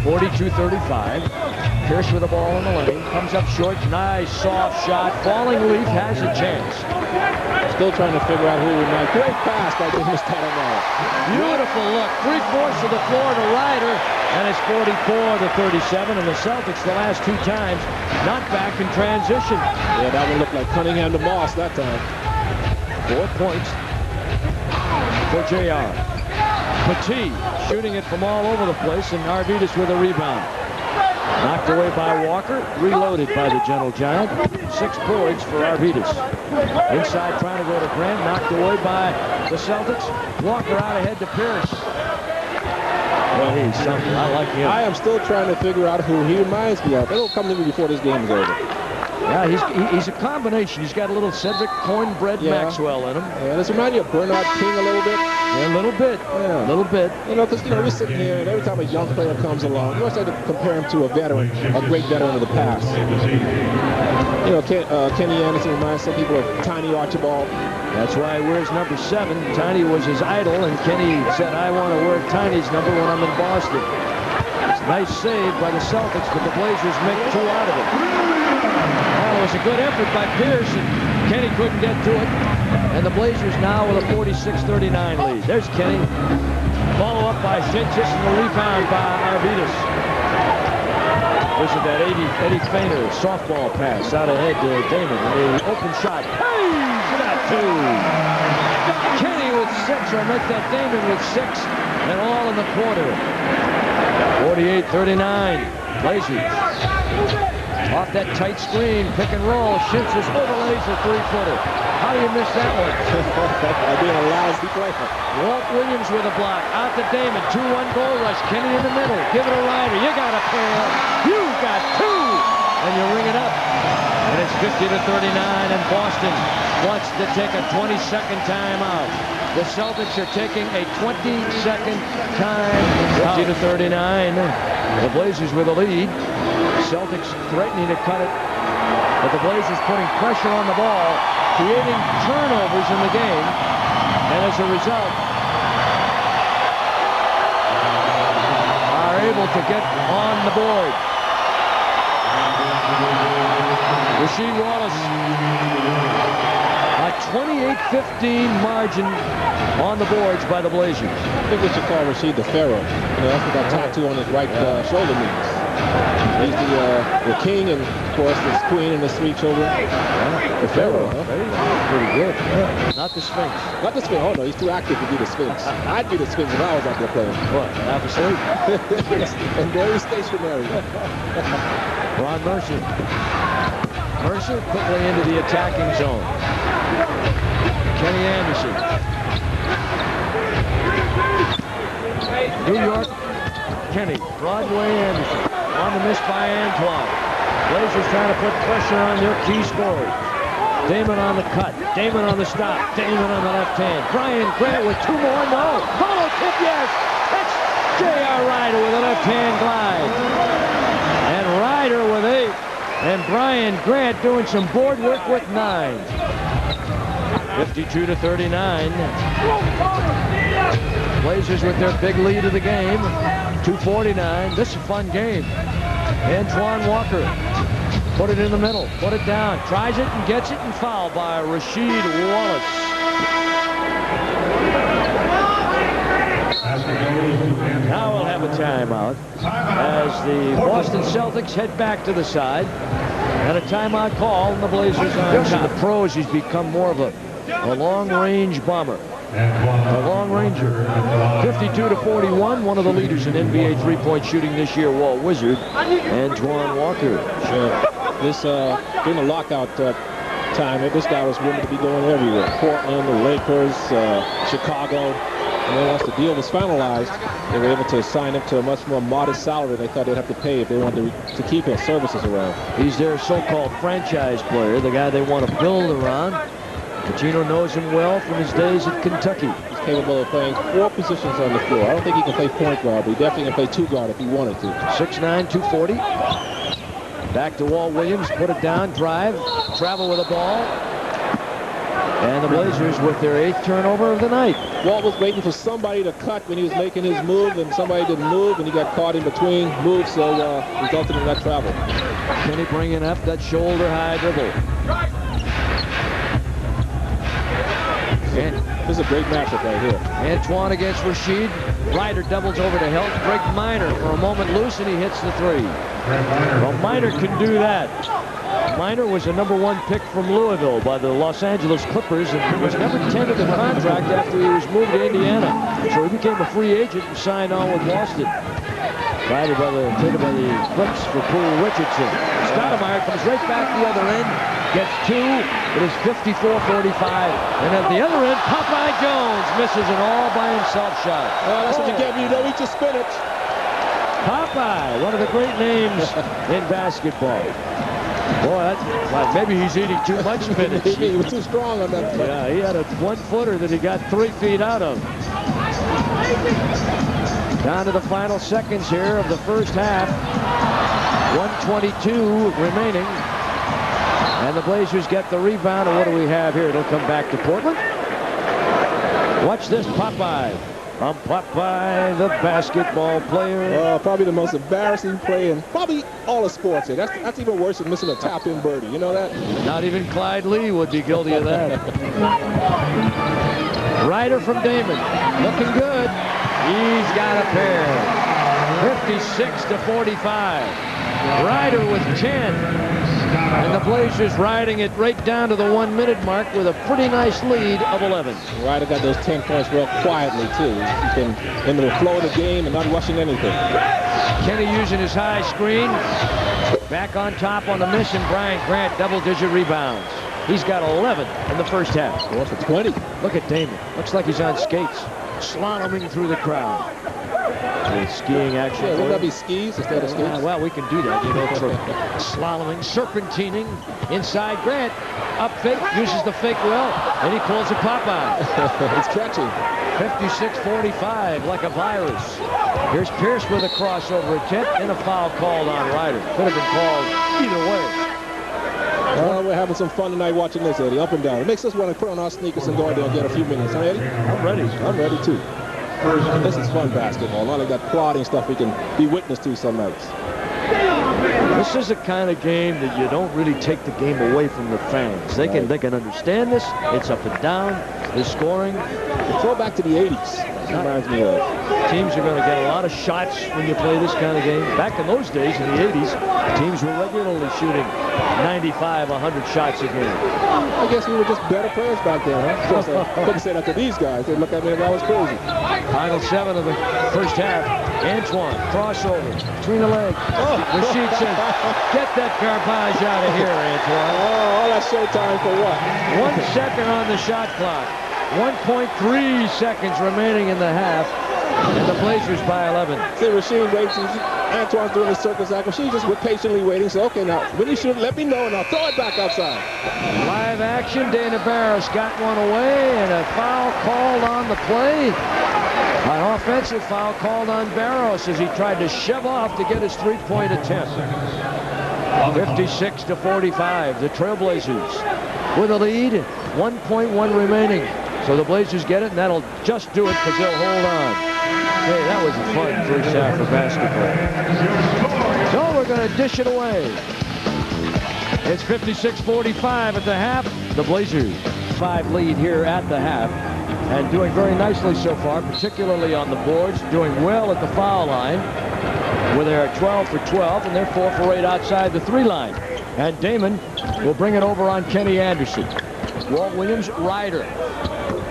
42-35. Pierce with the ball in the lane. Comes up short. Nice soft shot. Falling Leaf has a chance. Still trying to figure out who he might. Great pass by Damon Stoudemire. Beautiful look. 3/4 of the floor to Ryder. And it's 44-37. And the Celtics, the last 2 times, not back in transition. Yeah, that one looked like Cunningham to Moss that time. 4 points for J.R. Petit shooting it from all over the place, and Arvydas with a rebound. Knocked away by Walker. Reloaded by the Gentle Giant. 6 points for Arvidas. Inside trying to go to Grant. Knocked away by the Celtics. Walker out ahead to Pierce. Well, he's something. I like him. I am still trying to figure out who he reminds me of. It'll come to me before this game is over. Yeah, he's a combination. He's got a little Cedric Cornbread Maxwell in him. Yeah, this reminds you of Bernard King a little bit. Yeah, a little bit. Yeah. A little bit. You know, because, you know, we're sitting here, and every time a young player comes along, you always like to compare him to a veteran, a great veteran of the past. You know, Kenny Anderson reminds some people of Tiny Archibald. That's why he wears number 7. Tiny was his idol, and Kenny said, I want to wear Tiny's number when I'm in Boston. It's a nice save by the Celtics, but the Blazers make 2 out of it. Well, it was a good effort by Pierce, and Kenny couldn't get to it. And the Blazers now with a 46-39 lead. There's Kenny. Follow up by Shinchis and the rebound by Arvidas. This is that Eddie Feiner softball pass out ahead to Damon. The open shot. Hey! Got 2. Kenny with 6, or make that Damon with 6, and all in the quarter. 48-39. Blazers. Off that tight screen, pick and roll. Shinchis overlays a 3-footer. How do you miss that one? Being a lousy player. Walt Williams with a block. Out to Damon. 2-1 goal rush. Kenny in the middle. Give it a Ryder. You got a pair. You got 2. And you ring it up. And it's 50-39, and Boston wants to take a 20-second timeout. The Celtics are taking a 20-second time. 50-39. The Blazers with a lead. Celtics threatening to cut it, but the Blazers putting pressure on the ball, creating turnovers in the game, and as a result are able to get on the board. Rasheed Wallace, a 28-15 margin on the boards by the Blazers. I think we should call Rasheed the Pharaoh. You know, that's what that tattoo on his right shoulder means. He's the king, and of course the queen and the 3 children. Yeah, the Pharaoh, huh? Pretty good. Yeah. Not the Sphinx. Not the Sphinx. Oh no, he's too active to be the Sphinx. I'd be the Sphinx if I was out there playing. What? Half asleep? And very stationary. Ron Mercer. Mercer quickly into the attacking zone. Kenny Anderson. New York. Kenny. Broadway Anderson. On the miss by Antoine. Blazers trying to put pressure on their key scorers. Damon on the cut. Damon on the stop. Damon on the left hand. Brian Grant with 2 more. No. Follow tip, yes. That's J.R. Ryder with a left hand glide. And Ryder with 8. And Brian Grant doing some board work with 9. 52-39. Blazers with their big lead of the game. 2:49. This is a fun game. Antoine Walker put it in the middle, put it down, tries it and gets it, and fouled by Rasheed Wallace. Now we'll have a timeout as the Boston Celtics head back to the side, and a timeout call, and the Blazers on top. The pros, he's become more of a long-range bomber. A long ranger. 52-41, one of the leaders in NBA three-point shooting this year, Walt Wizard, Antoine Walker. Sure. This, during the lockout time, this guy was rumored to be going everywhere. Portland, the Lakers, Chicago. And then once the deal was finalized, they were able to sign him to a much more modest salary they thought they'd have to pay if they wanted to keep his services around. He's their so-called franchise player, the guy they want to build around. Pacino knows him well from his days at Kentucky. He's capable of playing 4 positions on the floor. I don't think he can play point guard, but he definitely can play 2 guard if he wanted to. 6'9", 240. Back to Walt Williams, put it down, drive, travel with the ball. And the Blazers with their 8th turnover of the night. Walt was waiting for somebody to cut when he was making his move, and somebody didn't move, and he got caught in between moves, so resulted in that travel. Kenny bringing up that shoulder-high dribble. This is a great matchup right here. Antoine against Rasheed. Ryder doubles over to help Greg Minor for a moment loose, and he hits the 3. Well, Minor can do that. Minor was a #1 pick from Louisville by the Los Angeles Clippers and was number 10 in the contract after he was moved to Indiana. So he became a free agent and signed on with Boston. Taken by the Flips for Poole Richardson. Stoudemire comes right back the other end. Gets 2. It is 54-45. And at the other end, Popeye Jones misses an all-by-himself shot. That's what you get when you don't eat your spinach. Popeye, one of the great names in basketball. Boy, maybe he's eating too much spinach. He was too strong on that foot. Yeah, he had a 1-footer that he got 3 feet out of. Down to the final seconds here of the first half. 1:22 remaining. And the Blazers get the rebound. And what do we have here? It'll come back to Portland. Watch this, Popeye. I'm Popeye, the basketball player. Probably the most embarrassing play in probably all of sports. That's even worse than missing a tap-in birdie. You know that? Not even Clyde Lee would be guilty of that. Ryder from Damon. Looking good. He's got a pair. 56-45. Ryder with 10. And the Blazers riding it right down to the 1-minute mark with a pretty nice lead of 11. Ryder got those 10 points real quietly, too. He's been in the flow of the game and not rushing anything. Kenny using his high screen. Back on top on the mission. Brian Grant, double-digit rebounds. He's got 11 in the first half. Well, for 20. Look at Damon. Looks like he's on skates. Slaloming through the crowd. Skiing action. Yeah, wouldn't that be skis instead of skates? Well, we can do that, you know, for slaloming, serpentining. Inside Grant. Up fake, uses the fake well, and he pulls a Popeye. It's catching. 56-45, like a virus. Here's Pierce with a crossover attempt and a foul called on Ryder. Could have been called either way. We're having some fun tonight watching this, Eddie, up and down. It makes us want to put on our sneakers and go out there and get a few minutes, huh, Eddie? I'm ready. I'm ready, too. This is fun basketball. Not like that plodding stuff we can be witness to some nights. This is the kind of game that you don't really take the game away from the fans. They can understand this. It's up and down. The scoring. Throw back to the 80s. That reminds me of. Teams are going to get a lot of shots when you play this kind of game. Back in those days, in the 80s, teams were regularly shooting 95, 100 shots a game. I guess we were just better players back then, huh? Couldn't say that to these guys. They'd look at me like I was crazy. Final 7 of the first half. Antoine, crossover, between the legs. Richardson, get that garbage out of here, Antoine. All that showtime for what? 1 second on the shot clock. 1.3 seconds remaining in the half. And the Blazers by 11. See, Rasheed waits. Antoine's doing his circus act. Rasheed just patiently waiting. So, okay, now, when you shoot, let me know, and I'll throw it back outside. Live action. Dana Barros got one away, and a foul called on the play. An offensive foul called on Barros as he tried to shove off to get his three-point attempt. 56-45. The Trailblazers with a lead. 1.1 remaining. So the Blazers get it, and that'll just do it because they'll hold on. Hey, that was a fun first half of basketball. So we're going to dish it away. It's 56-45 at the half. The Blazers 5 lead here at the half. And doing very nicely so far, particularly on the boards. Doing well at the foul line, where they're 12 for 12, and they're 4 for 8 outside the 3 line. And Damon will bring it over on Kenny Anderson. Walt Williams, Ryder.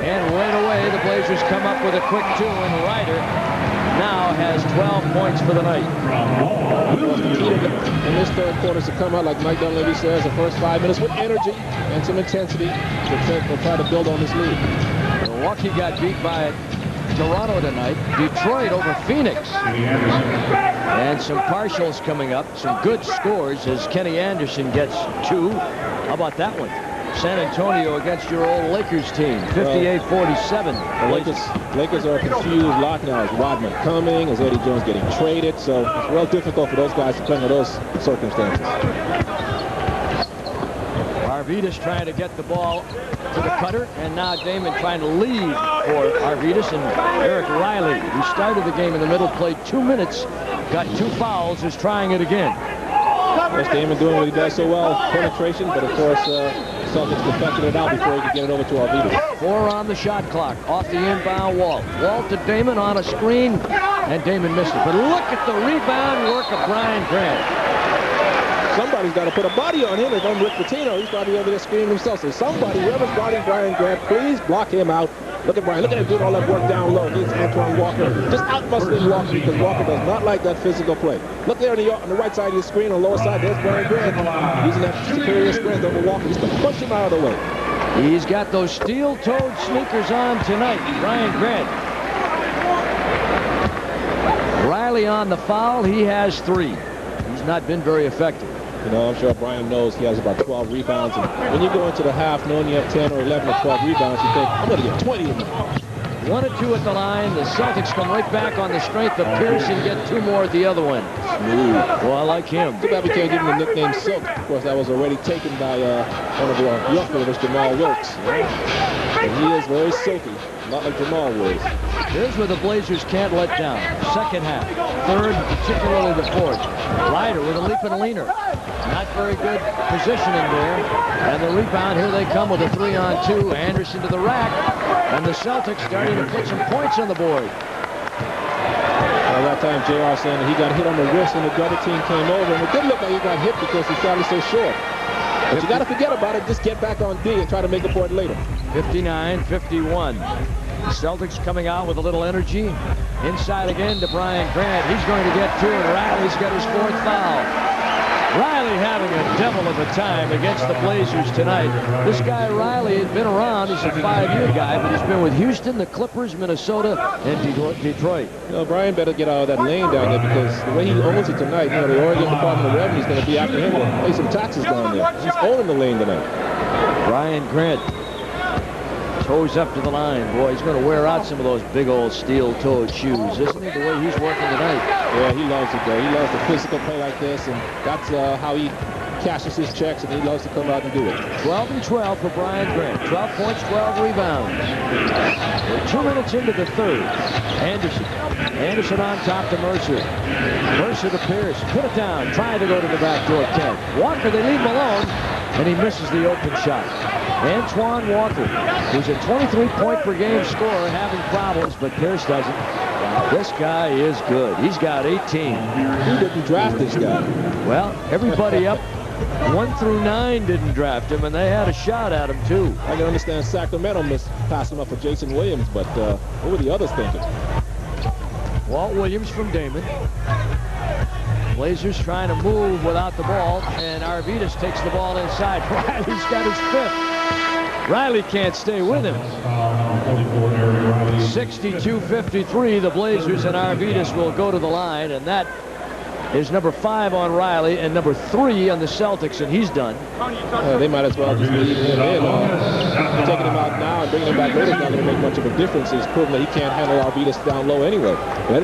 And right away, the Blazers come up with a quick 2, and Ryder now has 12 points for the night. In this third quarter to come out, like Mike Dunleavy says, the first 5 minutes with energy and some intensity to try to build on this lead. Milwaukee got beat by Toronto tonight. Detroit over Phoenix. And some partials coming up. Some good scores as Kenny Anderson gets 2. How about that one? San Antonio against your old Lakers team, 58-47. The Lakers are a confused lot now. Is Rodman coming? Is Eddie Jones getting traded? So it's real difficult for those guys to play under those circumstances. Arvidas trying to get the ball to the cutter, and now Damon trying to lead for Arvidas, and Eric Riley, who started the game in the middle, played 2 minutes, got 2 fouls, is trying it again. There's Damon doing what he does so well, penetration, but of course, Celtics deflected it out before he could get it over to Arvidas. 4 on the shot clock, off the inbound Walt. Walt to Damon on a screen, and Damon missed it. But look at the rebound work of Brian Grant. somebody's got to put a body on him. If I'm Rick Pitino, he's probably over there screaming himself. So somebody, whoever's guarding Brian Grant, please block him out. Look at Brian. Look at him doing all that work down low. Here's Antoine Walker. Just out-muscling Walker because Walker does not like that physical play. Look there on the right side of your screen, on the lower side, there's Brian Grant using that superior strength over Walker just to push him out of the way. He's got those steel-toed sneakers on tonight, Brian Grant. Riley on the foul. He has 3. He's not been very effective. You know, I'm sure Brian knows he has about 12 rebounds. And when you go into the half knowing you have 10 or 11 or 12 rebounds, you think, I'm going to get 20 of them. 1 or 2 at the line. The Celtics come right back on the strength of Pierce and get 2 more at the other one. Smooth. Well, I like him. Too bad we can't give him the nickname Silk. Of course, that was already taken by one of our young players, Jamal Wilkes. And he is very silky, not like Jamal was. Here's where the Blazers can't let down. Second half. Third, particularly the fourth. Ryder with a leap and a leaner. Not very good positioning there. And the rebound, here they come with a 3-on-2. Anderson to the rack. And the Celtics starting to put some points on the board. That time, JR saying that he got hit on the wrist and the other team came over. And it didn't look like he got hit because he started so short. But you got to forget about it. Just get back on D and try to make a point later. 59-51. Celtics coming out with a little energy. Inside again to Brian Grant. He's going to get 2, and Riley's got his 4th foul. Riley having a devil of a time against the Blazers tonight. This guy Riley had been around. He's a 5-year guy, but he's been with Houston, the Clippers, Minnesota, and Detroit. You know, Brian better get out of that lane down there because the way he owns it tonight, you know, the Oregon Department of Revenue is going to be after him to pay some taxes down there. He's owning the lane tonight. Brian Grant. Toes up to the line. Boy, he's going to wear out some of those big old steel-toed shoes, isn't he, the way he's working tonight? Yeah, he loves it, though. He loves the physical play like this, and that's how he cashes his checks, and he loves to come out and do it. 12 and 12 for Brian Grant. 12 points, 12 rebounds. We're 2 minutes into the third. Anderson on top to Mercer. Mercer to Pierce. Put it down. Trying to go to the backdoor. Can't. Walker, they leave him alone, and he misses the open shot. Antoine Walker, who's a 23-point-per-game scorer, having problems, but Pierce doesn't. This guy is good. He's got 18. Who didn't draft this guy? Well, everybody up 1 through 9 didn't draft him, and they had a shot at him, too. I can understand Sacramento passed him up for Jason Williams, but what were the others thinking? Walt Williams from Damon. Blazers trying to move without the ball, and Arvidas takes the ball inside. Riley's got his 5th. Riley can't stay with him. 62-53, the Blazers and Arvidas will go to the line, and that is number 5 on Riley and number 3 on the Celtics, and he's done. They might as well just leave him in. Taking him out now and bringing him back later is not going to make much of a difference. He's proven that he can't handle Arvidas down low anyway.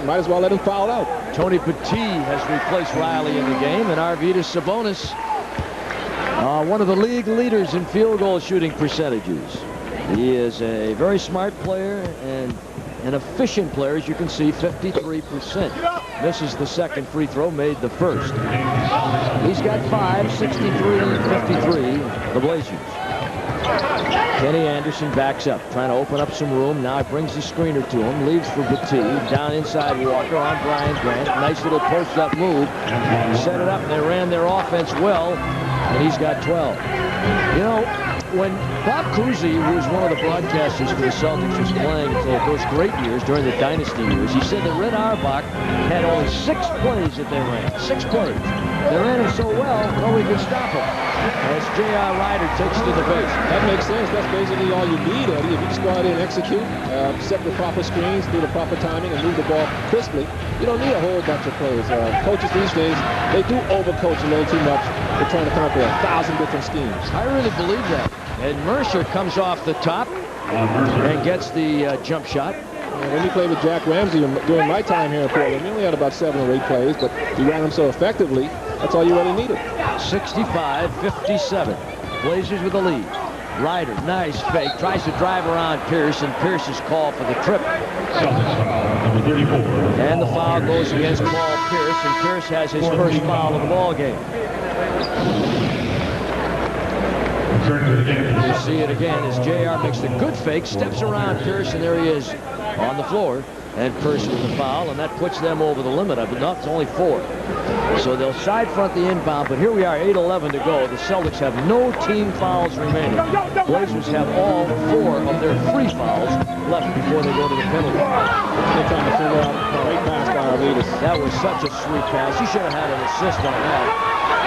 Might as well let him foul out. Tony Petit has replaced Riley in the game, and Arvidas Sabonis, one of the league leaders in field goal shooting percentages. He is a very smart player and an efficient player, as you can see, 53%. Misses the second free throw, made the first. He's got 5, 63-53, the Blazers. Kenny Anderson backs up, trying to open up some room. Now he brings the screener to him, leaves for Petit. Down inside Walker on Brian Grant. Nice little post-up move. Set it up, and they ran their offense well, and he's got 12. You know, when Bob Cousy, who was one of the broadcasters for the Celtics, was playing those great years during the dynasty years, he said that Red Auerbach had only 6 plays that they ran. 6 plays. They ran him so well, nobody could stop him. As J.R. Ryder takes to the base. That makes sense. That's basically all you need, Eddie. If you just go out there and execute, set the proper screens, do the proper timing, and move the ball crisply, you don't need a whole bunch of plays. Coaches these days, they do overcoach a little too much. They're trying to come up with 1,000 different schemes. I really believe that. And Mercer comes off the top and gets the jump shot. When you played with Jack Ramsey during my time here in Portland, we only had about 7 or 8 plays, but he ran them so effectively, that's all you really needed. 65-57. Blazers with the lead. Ryder, nice fake, tries to drive around Pierce, and Pierce is called for the trip. And the foul goes against Paul Pierce, and Pierce has his first foul of the ball game. You see it again as JR makes the good fake, steps around Pierce, and there he is on the floor. and Pierce with the foul, and that puts them over the limit. No, it's only 4. So they'll side front the inbound, but here we are, 8:11 to go. The Celtics have no team fouls remaining. Blazers have all 4 of their free fouls left before they go to the penalty. They're trying to figure out a great pass by Arvidas. That was such a sweet pass. He should have had an assist on that.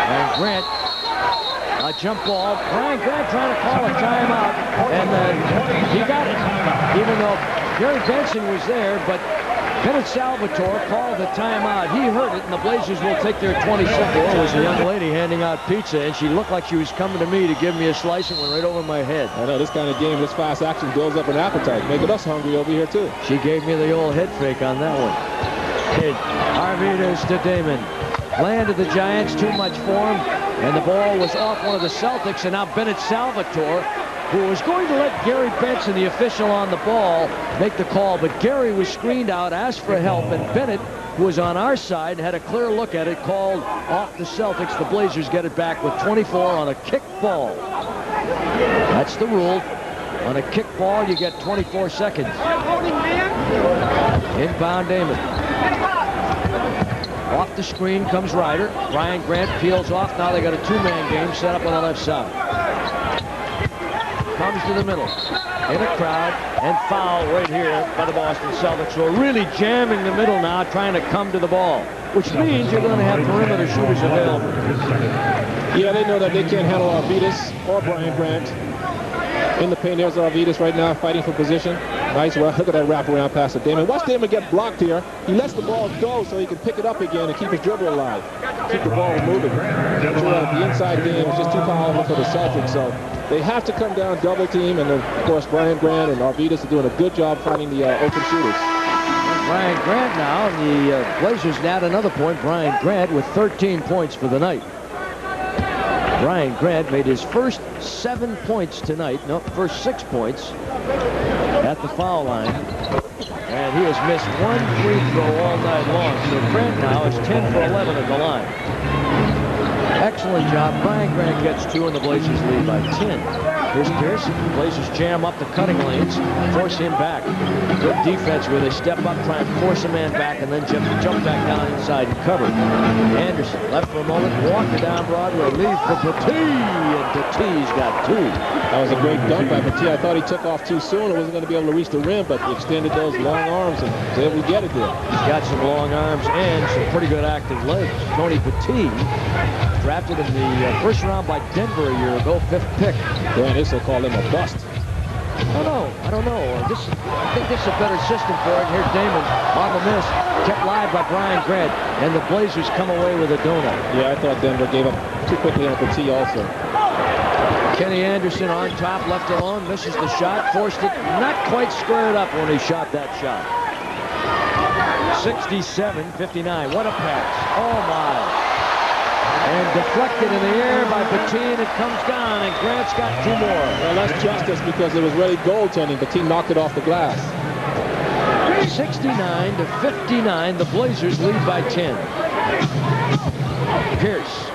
And Grant, a jump ball. Brian Grant trying to call a timeout, and then he got it. Even though Gary Benson was there, but Bennett Salvatore called the timeout. He heard it, and the Blazers will take their 22nd. There was a young lady handing out pizza, and she looked like she was coming to me to give me a slice and went right over my head. I know, this kind of game, this fast action builds up an appetite, making us hungry over here, too. She gave me the old head fake on that one. Arvidas to Damon. Landed the Giants, too much for him, and the ball was off one of the Celtics, and now Bennett Salvatore, who was going to let Gary Benson, the official on the ball, make the call, but Gary was screened out, asked for help, and Bennett, who was on our side, had a clear look at it, called off the Celtics. The Blazers get it back with 24 on a kick ball. That's the rule. On a kick ball, you get 24 seconds. Inbound Damon. Off the screen comes Ryder. Brian Grant peels off. Now they got a 2-man game set up on the left side. Comes to the middle. In a crowd. And foul right here by the Boston Celtics. So really jamming the middle now, trying to come to the ball. Which means you're going to have perimeter shooters available. Yeah, they know that they can't handle Arvidas or Brian Grant. In the paint, there's Arvidas right now fighting for position. Nice, well, look at that wraparound pass to Damon. Watch Damon get blocked here. He lets the ball go so he can pick it up again and keep his dribble alive. Keep the ball moving. The inside game is just too powerful for the Celtics, so they have to come down double team, and then, of course, Brian Grant and Arvidas are doing a good job finding the open shooters. Brian Grant now, and the Blazers add another point. Brian Grant with 13 points for the night. Brian Grant made his first 7 points tonight. No, first 6 points at the foul line. And he has missed 1 free throw all night long. So Grant now is 10 for 11 at the line. Excellent job. Brian Grant gets 2, and the Blazers lead by 10. Here's Pierce. Blazers jam up the cutting lanes, force him back. Good defense where they step up, try and force a man back, and then jump back down inside and cover. Anderson left for a moment, Walker down Broadway, leave for Petit, and Petit's got 2. That was a great dunk by Petit. I thought he took off too soon and wasn't going to be able to reach the rim, but he extended those long arms and was able to get it there. He's got some long arms and some pretty good active legs. Tony Petit, drafted in the first round by Denver a year ago, 5th pick. Dan Issa called him a bust. I don't know. I think this is a better system for it. Here's Damon on the miss, kept live by Brian Grant, and the Blazers come away with a donut. Yeah, I thought Denver gave up too quickly on Petit also. Kenny Anderson on top, left alone, misses the shot, forced it, not quite squared up when he shot that shot. 67-59. What a pass. Oh, my. And deflected in the air by Petit, and it comes down, and Grant's got 2 more. Well, that's justice because it was really goaltending. Petit knocked it off the glass. 69-59, the Blazers lead by 10. Pierce.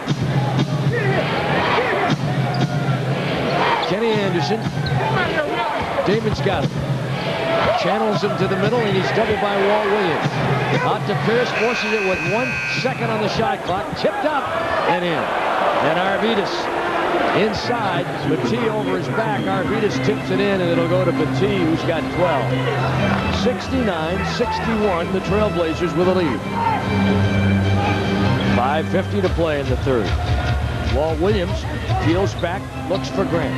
Kenny Anderson. Damon's got him. Channels him to the middle, and he's doubled by Walt Williams. Out to Pierce, forces it with 1 second on the shot clock. Tipped up and in. And Arvidas inside. Petit over his back. Arvidas tips it in, and it'll go to Petit, who's got 12. 69-61, the Trailblazers with a lead. 5:50 to play in the third. Walt Williams peels back, looks for Grant.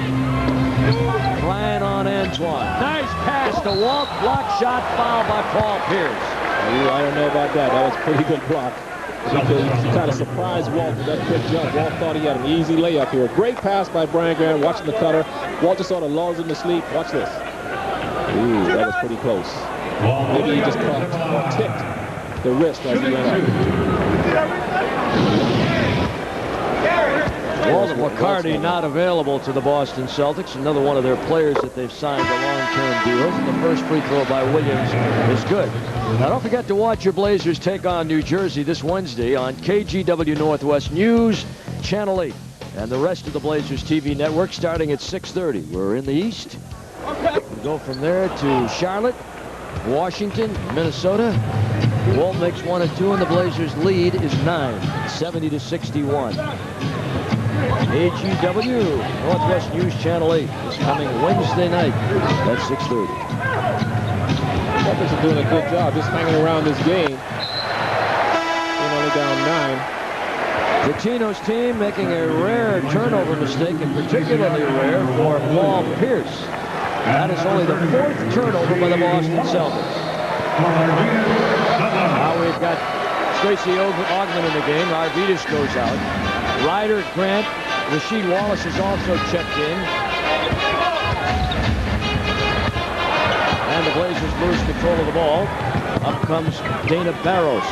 Ryan on Antoine. Nice pass to Walt. Block shot, foul by Paul Pierce. I don't know about that. That was a pretty good block. He kind of surprised Walt with that quick jump. Walt thought he had an easy layup here. Great pass by Brian Grant, watching the cutter. Walt just sort of lulls him to sleep. Watch this. Ooh, that was pretty close. Maybe he just caught or tipped the wrist as he went up. Walter McCarty not available to the Boston Celtics. Another one of their players that they've signed a long-term deal. The first free throw by Williams is good. Now don't forget to watch your Blazers take on New Jersey this Wednesday on KGW Northwest News, Channel 8, and the rest of the Blazers TV network starting at 6:30. We're in the East. We go from there to Charlotte, Washington, Minnesota. Walt makes 1 and 2, and the Blazers' lead is 9, 70-61. AGW, Northwest News Channel 8, is coming Wednesday night at 6:30. Celtics are doing a good job just hanging around this game. They're only down 9. Pitino's team making a rare turnover mistake, and particularly rare for Paul Pierce. That is only the 4th turnover by the Boston Celtics. Now we've got Stacey Augmon in the game. Arvidas goes out. Ryder, Grant, Rasheed Wallace is also checked in. And the Blazers lose control of the ball. Up comes Dana Barros.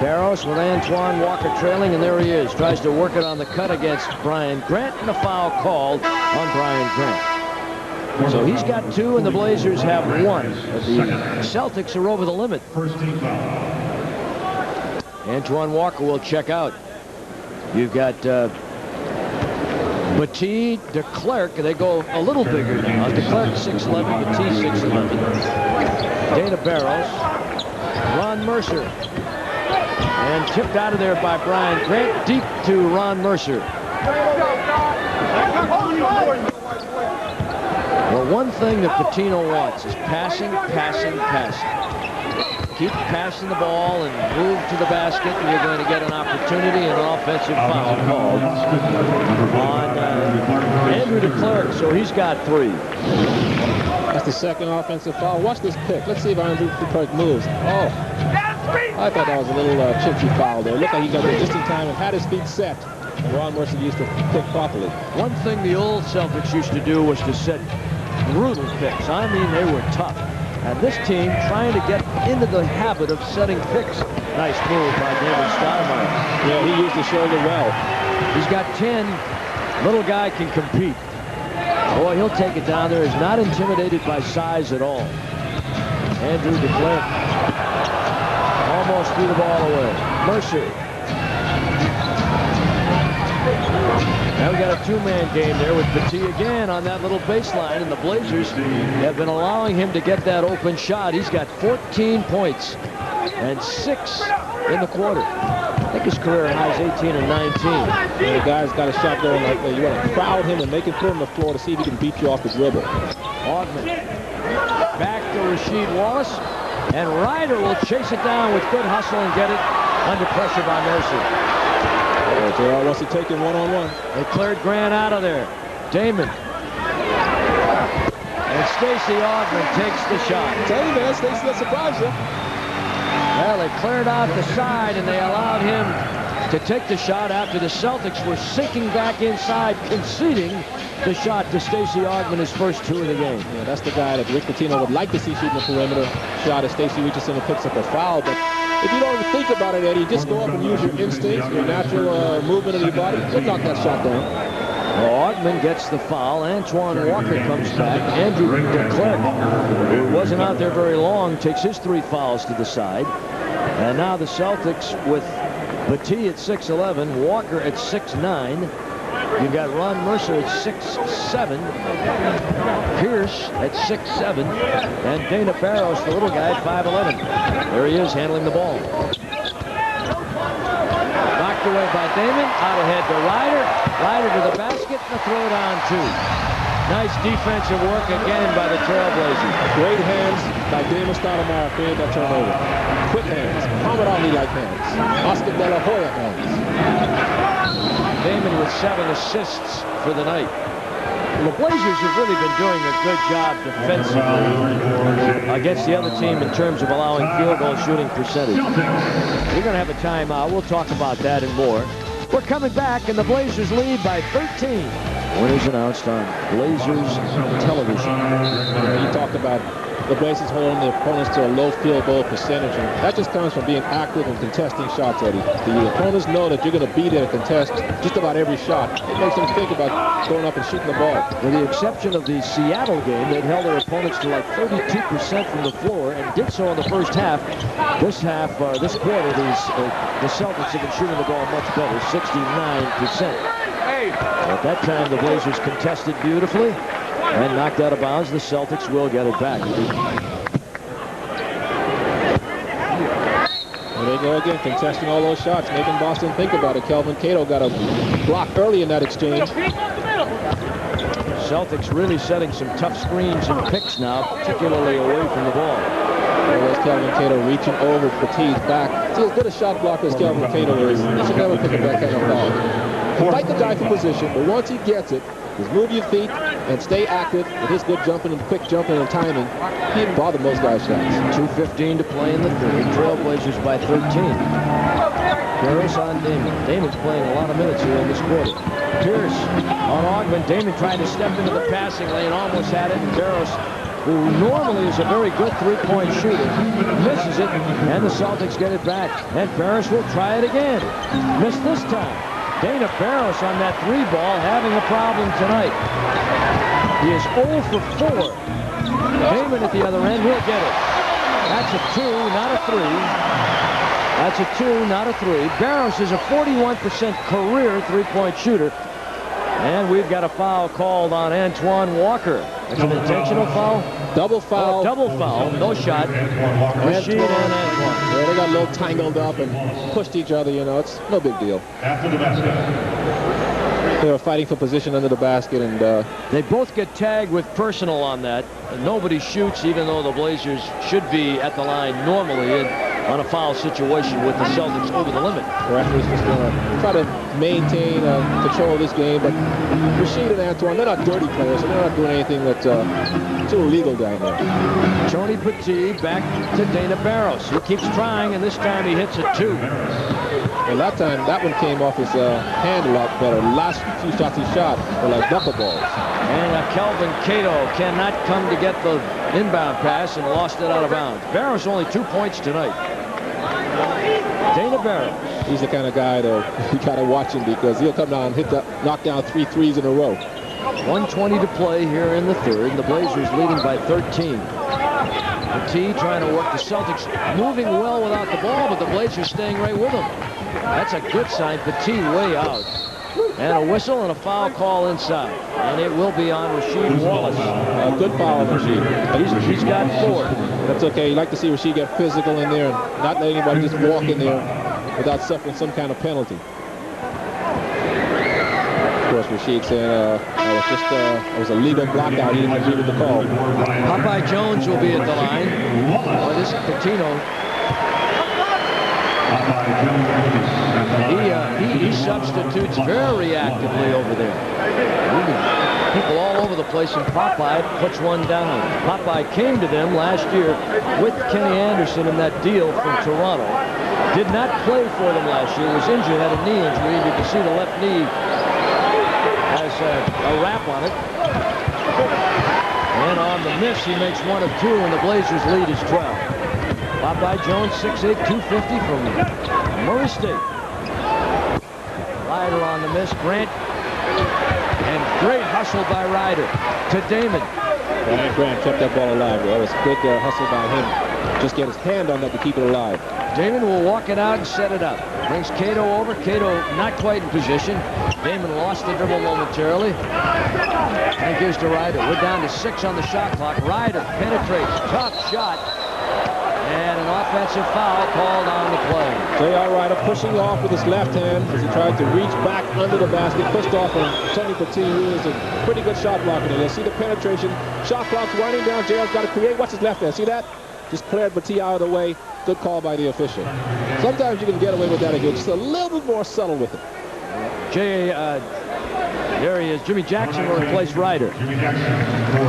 Barros with Antoine Walker trailing, and there he is. Tries to work it on the cut against Brian Grant, and a foul called on Brian Grant. So he's got 2, and the Blazers have 1. But the Celtics are over the limit. Antoine Walker will check out. You've got Petit, DeClerc. They go a little bigger now. DeClerc 6'11", Petit 6'11". Dana Barros, Ron Mercer. And tipped out of there by Brian Grant, deep to Ron Mercer. Well, one thing that Pitino wants is passing, passing, passing. Keep passing the ball and move to the basket, and you're going to get an opportunity and an offensive foul called on Andrew DeClerc, so he's got 3. That's the 2nd offensive foul. Watch this pick. Let's see if Andrew DeClerc moves. Oh, I thought that was a little chintzy foul there. It looked like he got there just in time and had his feet set. And Ron Mercer used to pick properly. One thing the old Celtics used to do was to set brutal picks. I mean, they were tough. And this team trying to get into the habit of setting picks. Nice move by David Stoudemire. Yeah, he used the shoulder well. He's got 10. Little guy can compete. Boy, he'll take it down there. He's not intimidated by size at all. Andrew DeClerc almost threw the ball away. Mercer. Now we got a 2-man game there with Petit again on that little baseline, and the Blazers have been allowing him to get that open shot. He's got 14 points and 6 in the quarter. I think his career high is 18 and 19. And the guy's got a shot going like that. You want to crowd him and make him put him on the floor to see if he can beat you off the dribble. Augmon. Back to Rasheed Wallace, and Ryder will chase it down with good hustle and get it under pressure by Mercer. Gerard wants to take him one-on-one. They cleared Grant out of there. Damon. And Stacey Augmon takes the shot. Tell you, man, Stacey, that surprised you. Well, they cleared out the side, and they allowed him to take the shot after the Celtics were sinking back inside, conceding the shot to Stacey Augmon, his first 2 of the game. Yeah, that's the guy that Rick Pitino would like to see shooting the perimeter. Shot as Stacey reaches in and picks up a foul, but if you don't even think about it, Eddie, just go up and use your instincts, your natural movement of your body. You'll knock that shot down. Well, Augmon gets the foul. Antoine Walker comes back. Andrew DeClerc, who wasn't out there very long, takes his 3 fouls to the side. And now the Celtics with Petit at 6'11", Walker at 6'9". You've got Ron Mercer at 6'7", Pierce at 6'7", and Dana Barros, the little guy, at 5'11". There he is handling the ball. Knocked away by Damon, out ahead to Ryder. Ryder to the basket, and a throw down 2. Nice defensive work again by the Trailblazers. Great hands by Damon Stoudemire creating that turnover. Quick hands, Muhammad Ali-like hands, Oscar De La Hoya hands. Damon with 7 assists for the night. The Blazers have really been doing a good job defensively against the other team in terms of allowing field goal shooting percentage. We're going to have a timeout. We'll talk about that and more. We're coming back, and the Blazers lead by 13. Winners announced on Blazers television. You talked about the Blazers holding their opponents to a low field goal percentage, and that just comes from being active and contesting shots, Eddie. The opponents know that you're going to beat it and contest just about every shot. It makes them think about going up and shooting the ball. With the exception of the Seattle game, they'd held their opponents to like 32% from the floor and did so in the first half. This quarter, the Celtics have been shooting the ball much better, 69%. At that time, the Blazers contested beautifully and knocked out of bounds. The Celtics will get it back. There they go again, contesting all those shots, making Boston think about it. Kelvin Cato got a block early in that exchange. Celtics really setting some tough screens and picks now, particularly away from the ball. There's Kelvin Cato reaching over Petit's back. See, as good a shot blocker as Kelvin Cato is, he should never pick up that kind of foul. Fight the guy for position, but once he gets it, just move your feet and stay active with his good jumping and quick jumping and timing. He didn't bother most guys' shots. 2:15 to play in the third. Trailblazers by 13. Pierce on Damon. Damon's playing a lot of minutes here in this quarter. Pierce on Augman. Damon trying to step into the passing lane, almost had it, and Barros, who normally is a very good three-point shooter, misses it, and the Celtics get it back. And Barros will try it again. Missed this time. Dana Barros on that three ball having a problem tonight. He is 0 for 4. Damon at the other end will get it. That's a 2, not a 3. That's a 2, not a 3. Barros is a 41% career three-point shooter. And we've got a foul called on Antoine Walker. That's an intentional foul? Double foul. Oh, double foul. No shot. Rashid and Antoine. Yeah, they got a little tangled up and pushed each other, you know. It's no big deal. After the basket. They were fighting for position under the basket, and they both get tagged with personal on that. And nobody shoots, even though the Blazers should be at the line normally on a foul situation with the Celtics over the limit. The referee's just going to try to maintain control of this game, but Rashid and Antoine, they're not dirty players, so they're not doing anything that's too illegal down there. Tony Petit back to Dana Barros, who keeps trying, and this time he hits a 2. And that time, that one came off his hand a lot better. The last few shots he shot were like knuckleballs. And Kelvin Cato cannot come to get the inbound pass and lost it out of bounds. Barros only 2 points tonight. Dana Barros. He's the kind of guy, though, you got to watch him because he'll come down and knock down 3 threes in a row. 1:20 to play here in the third. The Blazers leading by 13. Petit trying to work the Celtics, moving well without the ball, but the Blazers staying right with them. That's a good sign. Petit way out. And a whistle and a foul call inside. And it will be on Rasheed Wallace. A good foul on Rasheed. He's got 4. That's okay. You like to see Rasheed get physical in there and not let anybody just walk in there without suffering some kind of penalty. Of course, Rasheed saying, I was a legal blockout. He didn't agree with the call. Popeye Jones will be at the line. Boy, this Patino. He substitutes very actively over there. People all over the place, and Popeye puts one down. Popeye came to them last year with Kenny Anderson in that deal from Toronto. Did not play for them last year. Was injured, had a knee injury. You can see the left knee has a wrap on it. And on the miss, he makes 1 of 2, and the Blazers lead is 12. Popeye Jones, 6'8", 250 from Murray State. Ryder on the miss, Grant. And great hustle by Ryder to Damon. Grant kept that ball alive. That was a good hustle by him. Just get his hand on that to keep it alive. Damon will walk it out and set it up. Brings Cato over. Cato not quite in position. Damon lost the dribble momentarily. And gives to Ryder. We're down to 6 on the shot clock. Ryder penetrates. Tough shot. And an offensive foul called on the play. J.R. Ryder pushing off with his left hand as he tried to reach back under the basket. Pushed off on Tony Petit, who is a pretty good shot blocker. You'll see the penetration. Shot clock's winding down. J.R.'s got to create. Watch his left hand. See that? Just cleared Petit out of the way. Good call by the official. Sometimes you can get away with that if you're just a little bit more subtle with it. There he is. Jimmy Jackson will replace Ryder.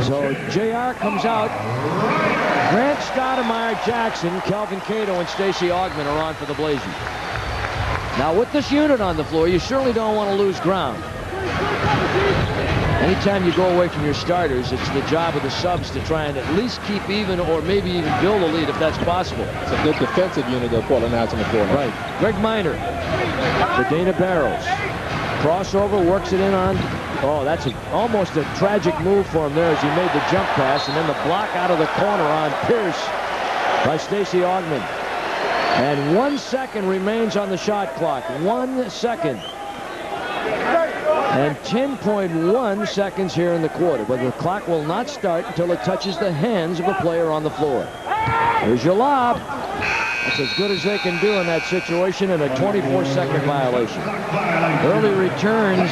So J.R. comes out. Grant Stoudemire, Jackson, Kelvin Cato, and Stacey Augman are on for the Blazers. Now, with this unit on the floor, you certainly don't want to lose ground. Anytime you go away from your starters, it's the job of the subs to try and at least keep even or maybe even build a lead if that's possible. It's a good defensive unit that Portland has on the floor. Right. Greg Minor for Dana Barros. Crossover, works it in on. Oh, that's almost a tragic move for him there as he made the jump pass, and then the block out of the corner on Pierce by Stacey Augman. And 1 second remains on the shot clock. 1 second. And 10.1 seconds here in the quarter. But the clock will not start until it touches the hands of a player on the floor. Here's your lob. That's as good as they can do in that situation, and a 24-second violation. Early returns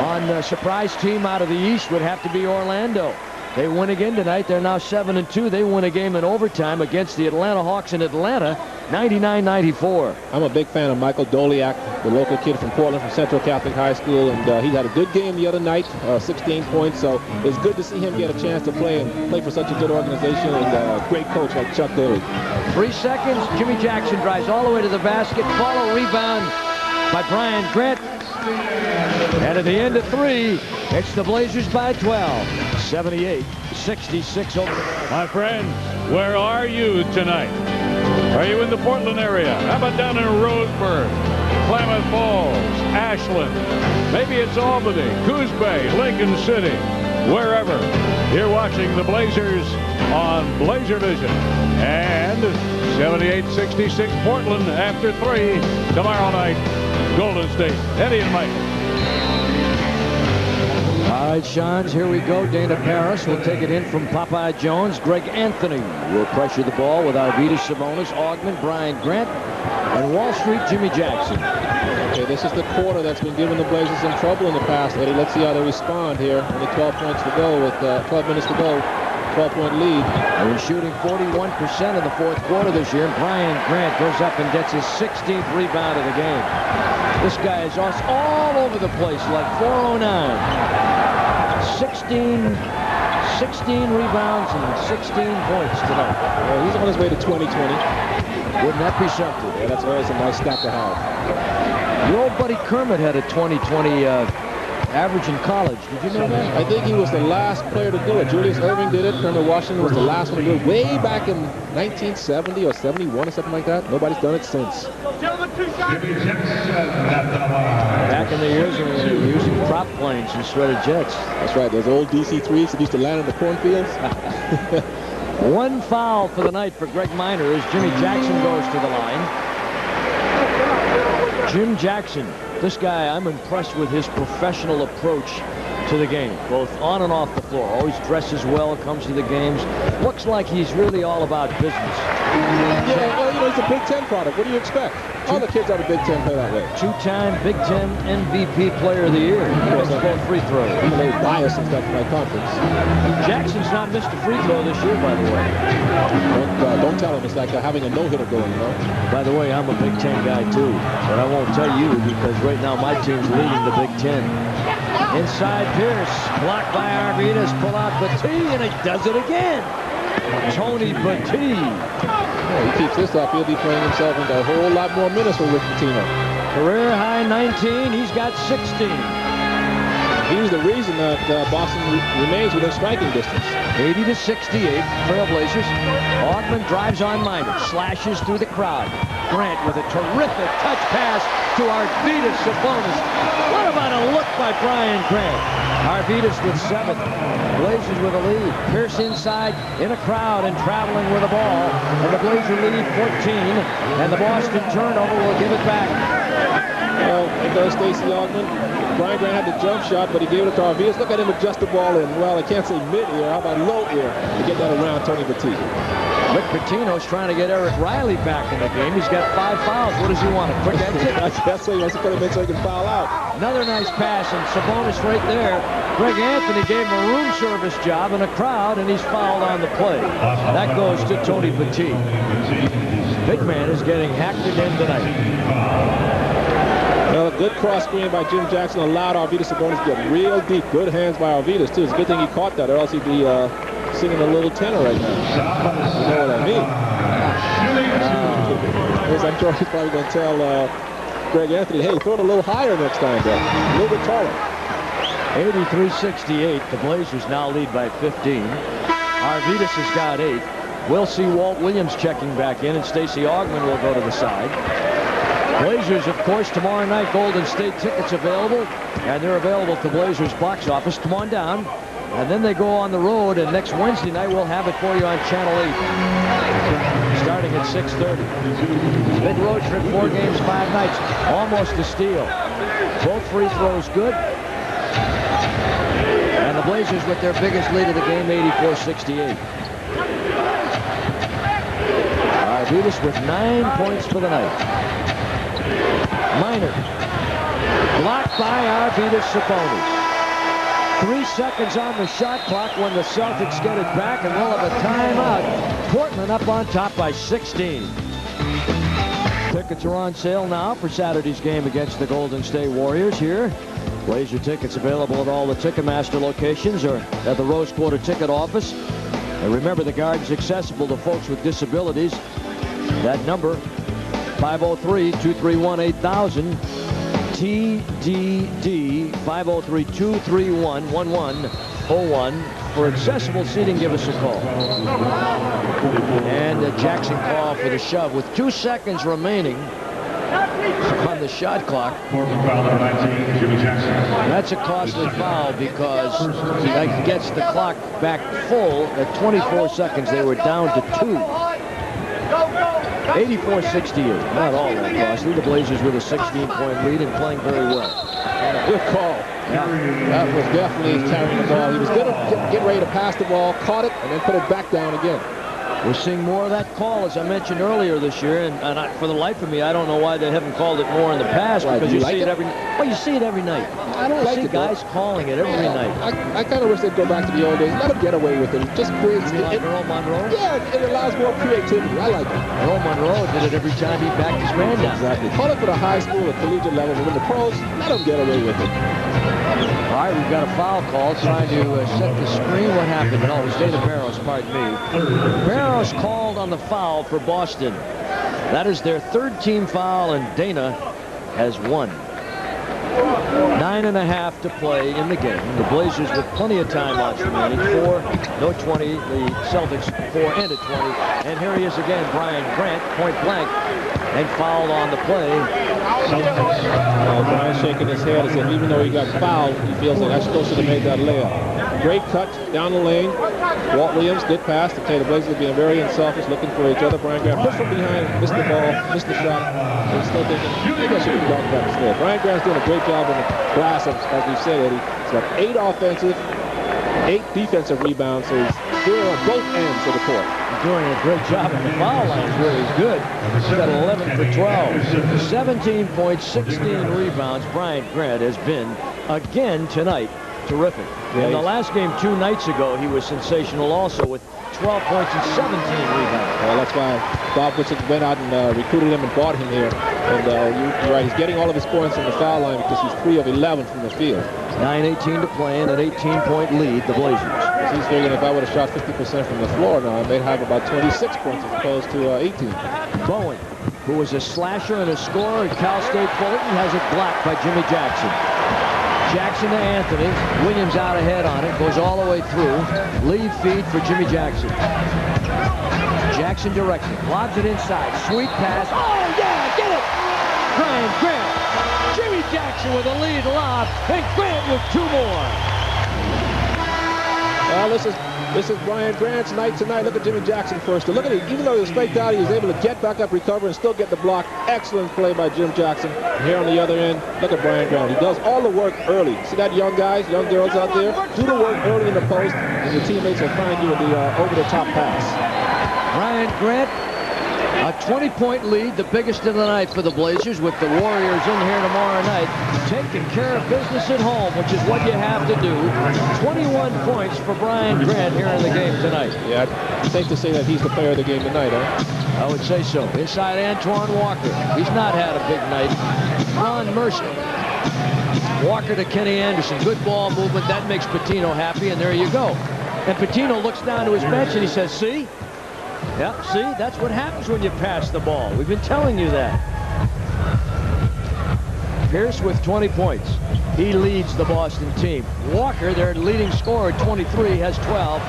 on a surprise team out of the East would have to be Orlando. They win again tonight. They're now 7-2. They win a game in overtime against the Atlanta Hawks in Atlanta, 99-94. I'm a big fan of Michael Doliak, the local kid from Portland from Central Catholic High School, and he had a good game the other night, 16 points. So it's good to see him get a chance to play for such a good organization and a great coach like Chuck Daly. 3 seconds. Jimmy Jackson drives all the way to the basket. Follow rebound by Brian Grant. And at the end of 3, it's the Blazers by 12. 78-66 over. My friends, where are you tonight? Are you in the Portland area? How about down in Roseburg, Klamath Falls, Ashland? Maybe it's Albany, Coos Bay, Lincoln City, wherever. You're watching the Blazers on Blazer Vision. And 78-66 Portland after 3 tomorrow night. Golden State. Eddie and Mike. All right, Shans, here we go. Dana Paris will take it in from Popeye Jones. Greg Anthony will pressure the ball with Arvydas Sabonis, Augmon, Brian Grant, and Wall Street Jimmy Jackson. Okay, this is the quarter that's been giving the Blazers some trouble in the past, Eddie. Let's see how they respond here. Only 12 points to go with 12 minutes to go. 12-point lead. They were shooting 41% in the fourth quarter this year, and Brian Grant goes up and gets his 16th rebound of the game. This guy is all over the place, like 409. 16 rebounds and 16 points tonight. Well, he's on his way to 2020. Wouldn't that be something? Yeah, that's always a nice stat to have. Your old buddy Kermit had a 2020 average in college. Did you know that? I think he was the last player to do it. Julius Erving did it. Kermit Washington was the last one to do it way back in 1970 or 71 or something like that. Nobody's done it since. Back in the years when we were using prop planes instead of jets. That's right. Those old DC-3s that used to land in the cornfields. One foul for the night for Greg Minor as Jimmy Jackson goes to the line. Jim Jackson. This guy, I'm impressed with his professional approach to the game, both on and off the floor. Always dresses well, comes to the games. Looks like he's really all about business. Yeah, well, you know, it's a Big Ten product. What do you expect? All the kids out of Big Ten play that way. 2-time Big Ten MVP Player of the Year. He was both free throws. I'm a little biased and stuff in my conference. Jackson's not missed a free throw this year, by the way. Don't tell him. It's like having a no-hitter going, you know? By the way, I'm a Big Ten guy, too. But I won't tell you because right now my team's leading the Big Ten. Inside Pierce, blocked by Arvydas, pull out Battie, and he does it again. Tony Battie. Yeah, he keeps this up. He'll be playing himself into a whole lot more minutes for Rick Pitino. Career high 19. He's got 16. He's the reason that Boston remains within striking distance. 80-68, Trailblazers. Augmon drives on Minor, slashes through the crowd. Grant with a terrific touch pass to Arvydas Sabonis. What about a look by Brian Grant? Arvydas with 7. Blazers with a lead. Pierce inside in a crowd and traveling with the ball. And the Blazer lead 14. And the Boston turnover will give it back. Well, there goes Stacey Augmon. Brian Grant had the jump shot, but he gave it to Arvydas. Look at him adjust the ball in. Well, I can't say mid-ear. How about low-ear to get that around Tony Battie? Rick Pitino's trying to get Eric Riley back in the game. He's got 5 fouls. What does he want? A quick exit? That's what he wants to put him in so he can foul out. Another nice pass, and Sabonis right there. Greg Anthony gave him a room service job in a crowd, and he's fouled on the play. That goes to Tony Battie. Big man is getting hacked again tonight. Well, a good cross screen by Jim Jackson allowed Arvydas Sabonis to get real deep. Good hands by Arvydas, too. It's a good thing he caught that, or else he'd be singing a little tenor right now. You know what I mean? I'm sure he's probably going to tell Greg Anthony, hey, throw it a little higher next time, bro. A little bit taller. 83-68. The Blazers now lead by 15. Arvydas has got 8. We'll see Walt Williams checking back in, and Stacey Augmon will go to the side. Blazers, of course, tomorrow night, Golden State tickets available, and they're available at the Blazers box office. Come on down. And then they go on the road, and next Wednesday night we'll have it for you on Channel 8. Starting at 6:30. Big road trip, 4 games, 5 nights. Almost a steal. Both free throws good. And the Blazers with their biggest lead of the game, 84-68. All right, Arvidas with 9 points for the night. Minor. Blocked by Arvidas Sabonis. 3 seconds on the shot clock when the Celtics get it back, and they'll have a timeout. Portland up on top by 16. Tickets are on sale now for Saturday's game against the Golden State Warriors here. Blazer tickets available at all the Ticketmaster locations or at the Rose Quarter ticket office. And remember, the Garden's accessible to folks with disabilities. That number, 503-231-8000. TDD 503-231-1101. For accessible seating, give us a call. And Jackson call for the shove with 2 seconds remaining on the shot clock. That's a costly foul because that gets the clock back full at 24 seconds. They were down to 2. 84-68. Not all that costly. The Blazers with a 16-point lead and playing very well. Good call. Yeah. That was definitely carrying the ball. He was going to get ready to pass the ball, caught it, and then put it back down again. We're seeing more of that call, as I mentioned earlier this year, and for the life of me, I don't know why they haven't called it more in the past. Why, because you see it every. Well, you see it every night. I don't like it. Guys calling it every night. I kind of wish they'd go back to the old days. Let them get away with it. It just creates. Like Earl Monroe? Yeah, it allows more creativity. I like it. Earl Monroe did it every time he backed his man down. Exactly. Call it for the high school or collegiate level, but in the pros, let them get away with it. All right, we've got a foul call trying to set the screen. What happened? Oh, it was Dana Barros, pardon me. Barros called on the foul for Boston. That is their 3rd team foul, and Dana has 1. 9.5 to play in the game. The Blazers with plenty of timeouts remaining. 4, no 20. The Celtics 4 and a 20. And here he is again, Brian Grant, point blank, and fouled on the play. Brian shaking his head as if even though he got fouled, he feels like I still should have made that layup. Great cut down the lane. Walt Williams did pass to play. The Blazers being very unselfish, looking for each other. Brian Grant pushed from behind, missed the ball, missed the shot. And still thinking, maybe I should have gone back instead. Brian Grant's doing a great job in the glass, as we've said, Eddie. He's got 8 offensive, 8 defensive rebounds, so he's doing on both ends of the court. He's doing a great job at the foul line. Is really good. He's got 11 for 12. 17 points, 16 rebounds. Brian Grant has been, again tonight, terrific. In the last game 2 nights ago, he was sensational also with 12 points and 17 rebounds. Well, that's why Bob Whitsick went out and recruited him and brought him here. And you're right, he's getting all of his points from the foul line because he's 3 of 11 from the field. 9:18 to play and an 18-point lead, the Blazers. He's figuring if I would have shot 50% from the floor now, I may have about 26 points as opposed to 18. Bowen, who was a slasher and a scorer at Cal State Fullerton, has it blocked by Jimmy Jackson. Jackson to Anthony. Williams out ahead on it. Goes all the way through. Lead feed for Jimmy Jackson. Jackson direction. Lobs it inside. Sweet pass. Oh, yeah, get it! Brian Grant. Jimmy Jackson with a lead lob. And Grant with 2 more. Well, this is Brian Grant's night tonight. Look at Jimmy Jackson first. Look at it. Even though he was faked out, he was able to get back up, recover, and still get the block. Excellent play by Jim Jackson. And here on the other end, look at Brian Grant. He does all the work early. See that young guys, young girls out there? Do the work early in the post, and your teammates will find you with the over-the-top pass. Brian Grant, a 20-point lead, the biggest of the night for the Blazers, with the Warriors in here tomorrow night, taking care of business at home, which is what you have to do. 21 points for Brian Grant here in the game tonight. Yeah, safe to say that he's the player of the game tonight, huh? I would say so. Inside Antoine Walker. He's not had a big night. Ron Mercer. Walker to Kenny Anderson. Good ball movement. That makes Pitino happy, and there you go. And Pitino looks down to his bench and he says, see? Yep, see? That's what happens when you pass the ball. We've been telling you that. Pierce with 20 points. He leads the Boston team. Walker, their leading scorer, 23, has 12. Walt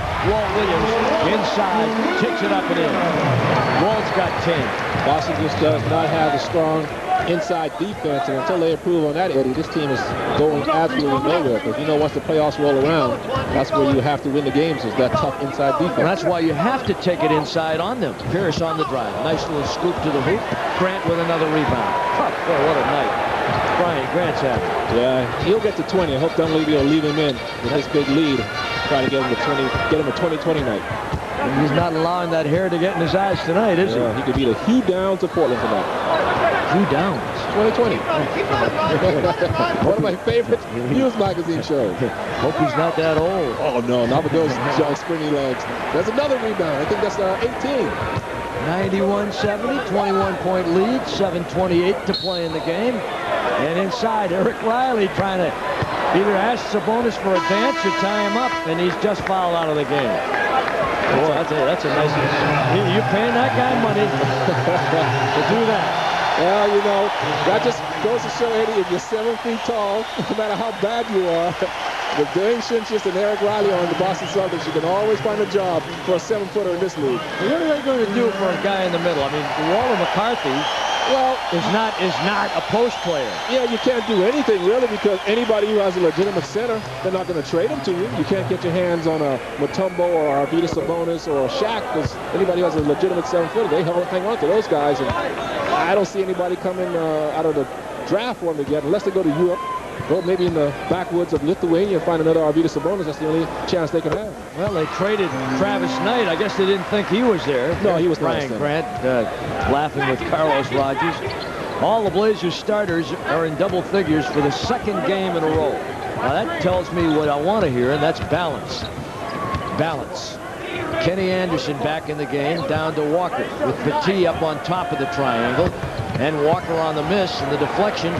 Williams inside, takes it up and in. Walt's got 10. Boston just does not have a strong inside defense, and until they improve on that, Eddie, this team is going absolutely nowhere. Because you know, once the playoffs roll around, that's where you have to win the games, is that tough inside defense. And that's why you have to take it inside on them. Pierce on the drive. Nice little scoop to the hoop. Grant with another rebound. Oh, boy, what a night. Brian Grant's happy. Yeah, he'll get to 20. I hope Dunleavy will leave him in with this big lead. Try to get him to 20, get him a 20-20 night. He's not allowing that hair to get in his eyes tonight, is he? He could be the Hugh Downs of Portland tonight. Hugh Downs. 2020. One of my favorite news magazine shows. Hope he's not that old. Oh, no, not with those springy legs. There's another rebound. I think that's 18. 91-70, 21-point lead, 7:28 to play in the game. And inside, Eric Riley trying to either ask Sabonis for a dance or tie him up, and he's just fouled out of the game. Boy, that's a nice one. You're paying that guy money to do that. Well, you know, that just goes to show, Eddie, if you're 7 feet tall, no matter how bad you are, with Dwayne Shinchis and Eric Riley on the Boston Celtics, you can always find a job for a 7-footer in this league. What are they going to do for a guy in the middle? I mean, Walter McCarthy is not a post player. Yeah, you can't do anything really, because anybody who has a legitimate center, they're not going to trade him to you. You can't get your hands on a Mutombo or Arvydas Sabonis or a Shaq, because anybody who has a legitimate 7-footer, they hang on to those guys. And I don't see anybody coming out of the draft for them to get, unless they go to Europe. Well, maybe in the backwoods of Lithuania and find another Arvydas Sabonis. That's the only chance they can have. Well, they traded Travis Knight. I guess they didn't think he was there. No, he was not. Brian Grant laughing with Carlos Rogers. All the Blazers starters are in double figures for the second game in a row. Now, that tells me what I want to hear, and that's balance. Balance. Kenny Anderson back in the game, down to Walker, with Petit up on top of the triangle, and Walker on the miss, and the deflection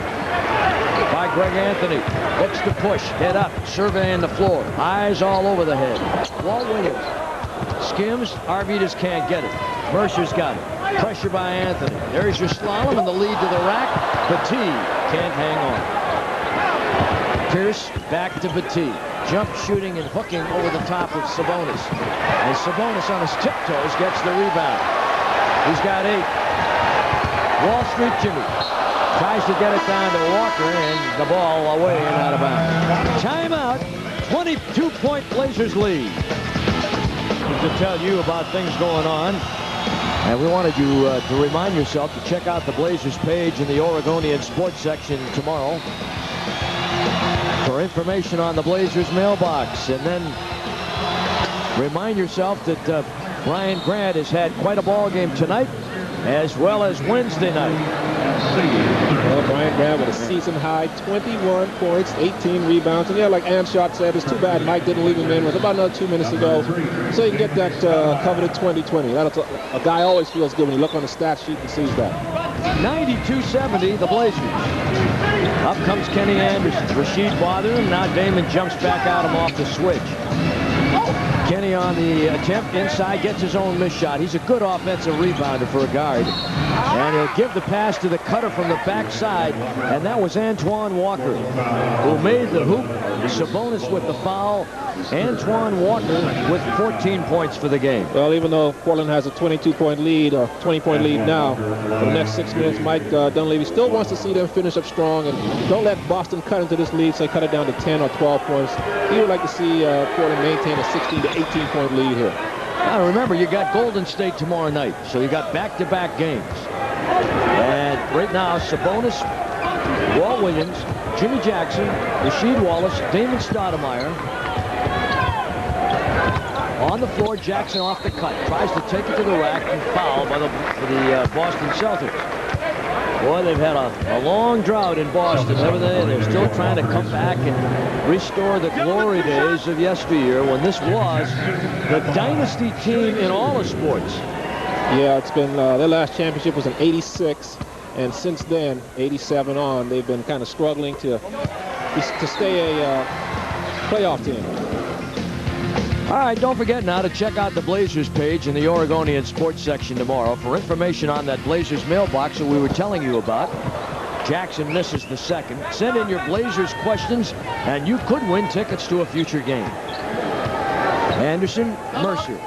by Greg Anthony. Looks to push, head up, surveying the floor. Eyes all over the head. Walt Williams skims. Arvydas can't get it. Mercer's got it. Pressure by Anthony. There's your slalom and the lead to the rack. Petit can't hang on. Pierce back to Petit. Jump shooting and hooking over the top of Sabonis. And Sabonis on his tiptoes gets the rebound. He's got 8. Wall Street Jimmy tries to get it down to Walker, and the ball away and out of bounds. Timeout. 22-point Blazers lead. To tell you about things going on, and we wanted you to remind yourself to check out the Blazers page in the Oregonian sports section tomorrow for information on the Blazers mailbox. And then remind yourself that Brian Grant has had quite a ball game tonight, as well as Wednesday night. Well, Brian Grant with a season high 21 points, 18 rebounds. And yeah, like Anshot said, it's too bad Mike didn't leave him in with about another 2 minutes to go, so you can get that coveted 20-20. That's a guy always feels good when you look on the stat sheet and sees that. 92-70, the Blazers. Up comes Kenny Anderson. Rasheed bothering him. Now Damon jumps back at him off the switch. Kenny on the attempt inside, gets his own miss shot. He's a good offensive rebounder for a guard. And he'll give the pass to the cutter from the backside, and that was Antoine Walker, who made the hoop. Sabonis with the foul. Antoine Walker with 14 points for the game. Well, even though Portland has a 22-point lead, or 20-point lead now, for the next 6 minutes, Mike Dunleavy still wants to see them finish up strong, and don't let Boston cut into this lead, say cut it down to 10 or 12 points. He would like to see Portland maintain a 16 to 18-point lead here. Now remember, you got Golden State tomorrow night, so you got back-to-back games. And right now, Sabonis, Walt Williams, Jimmy Jackson, Rasheed Wallace, Damon Stoudemire. On the floor, Jackson off the cut. Tries to take it to the rack and foul by the Boston Celtics. Boy, they've had a long drought in Boston, haven't they? They're still trying to come back and restore the glory days of yesteryear when this was the dynasty team in all of sports. Yeah, it's been their last championship was in '86, and since then, '87 on, they've been kind of struggling to stay a playoff team. All right, don't forget now to check out the Blazers page in the Oregonian sports section tomorrow for information on that Blazers mailbox that we were telling you about. Jackson misses the second. Send in your Blazers questions, and you could win tickets to a future game. Anderson, Mercer.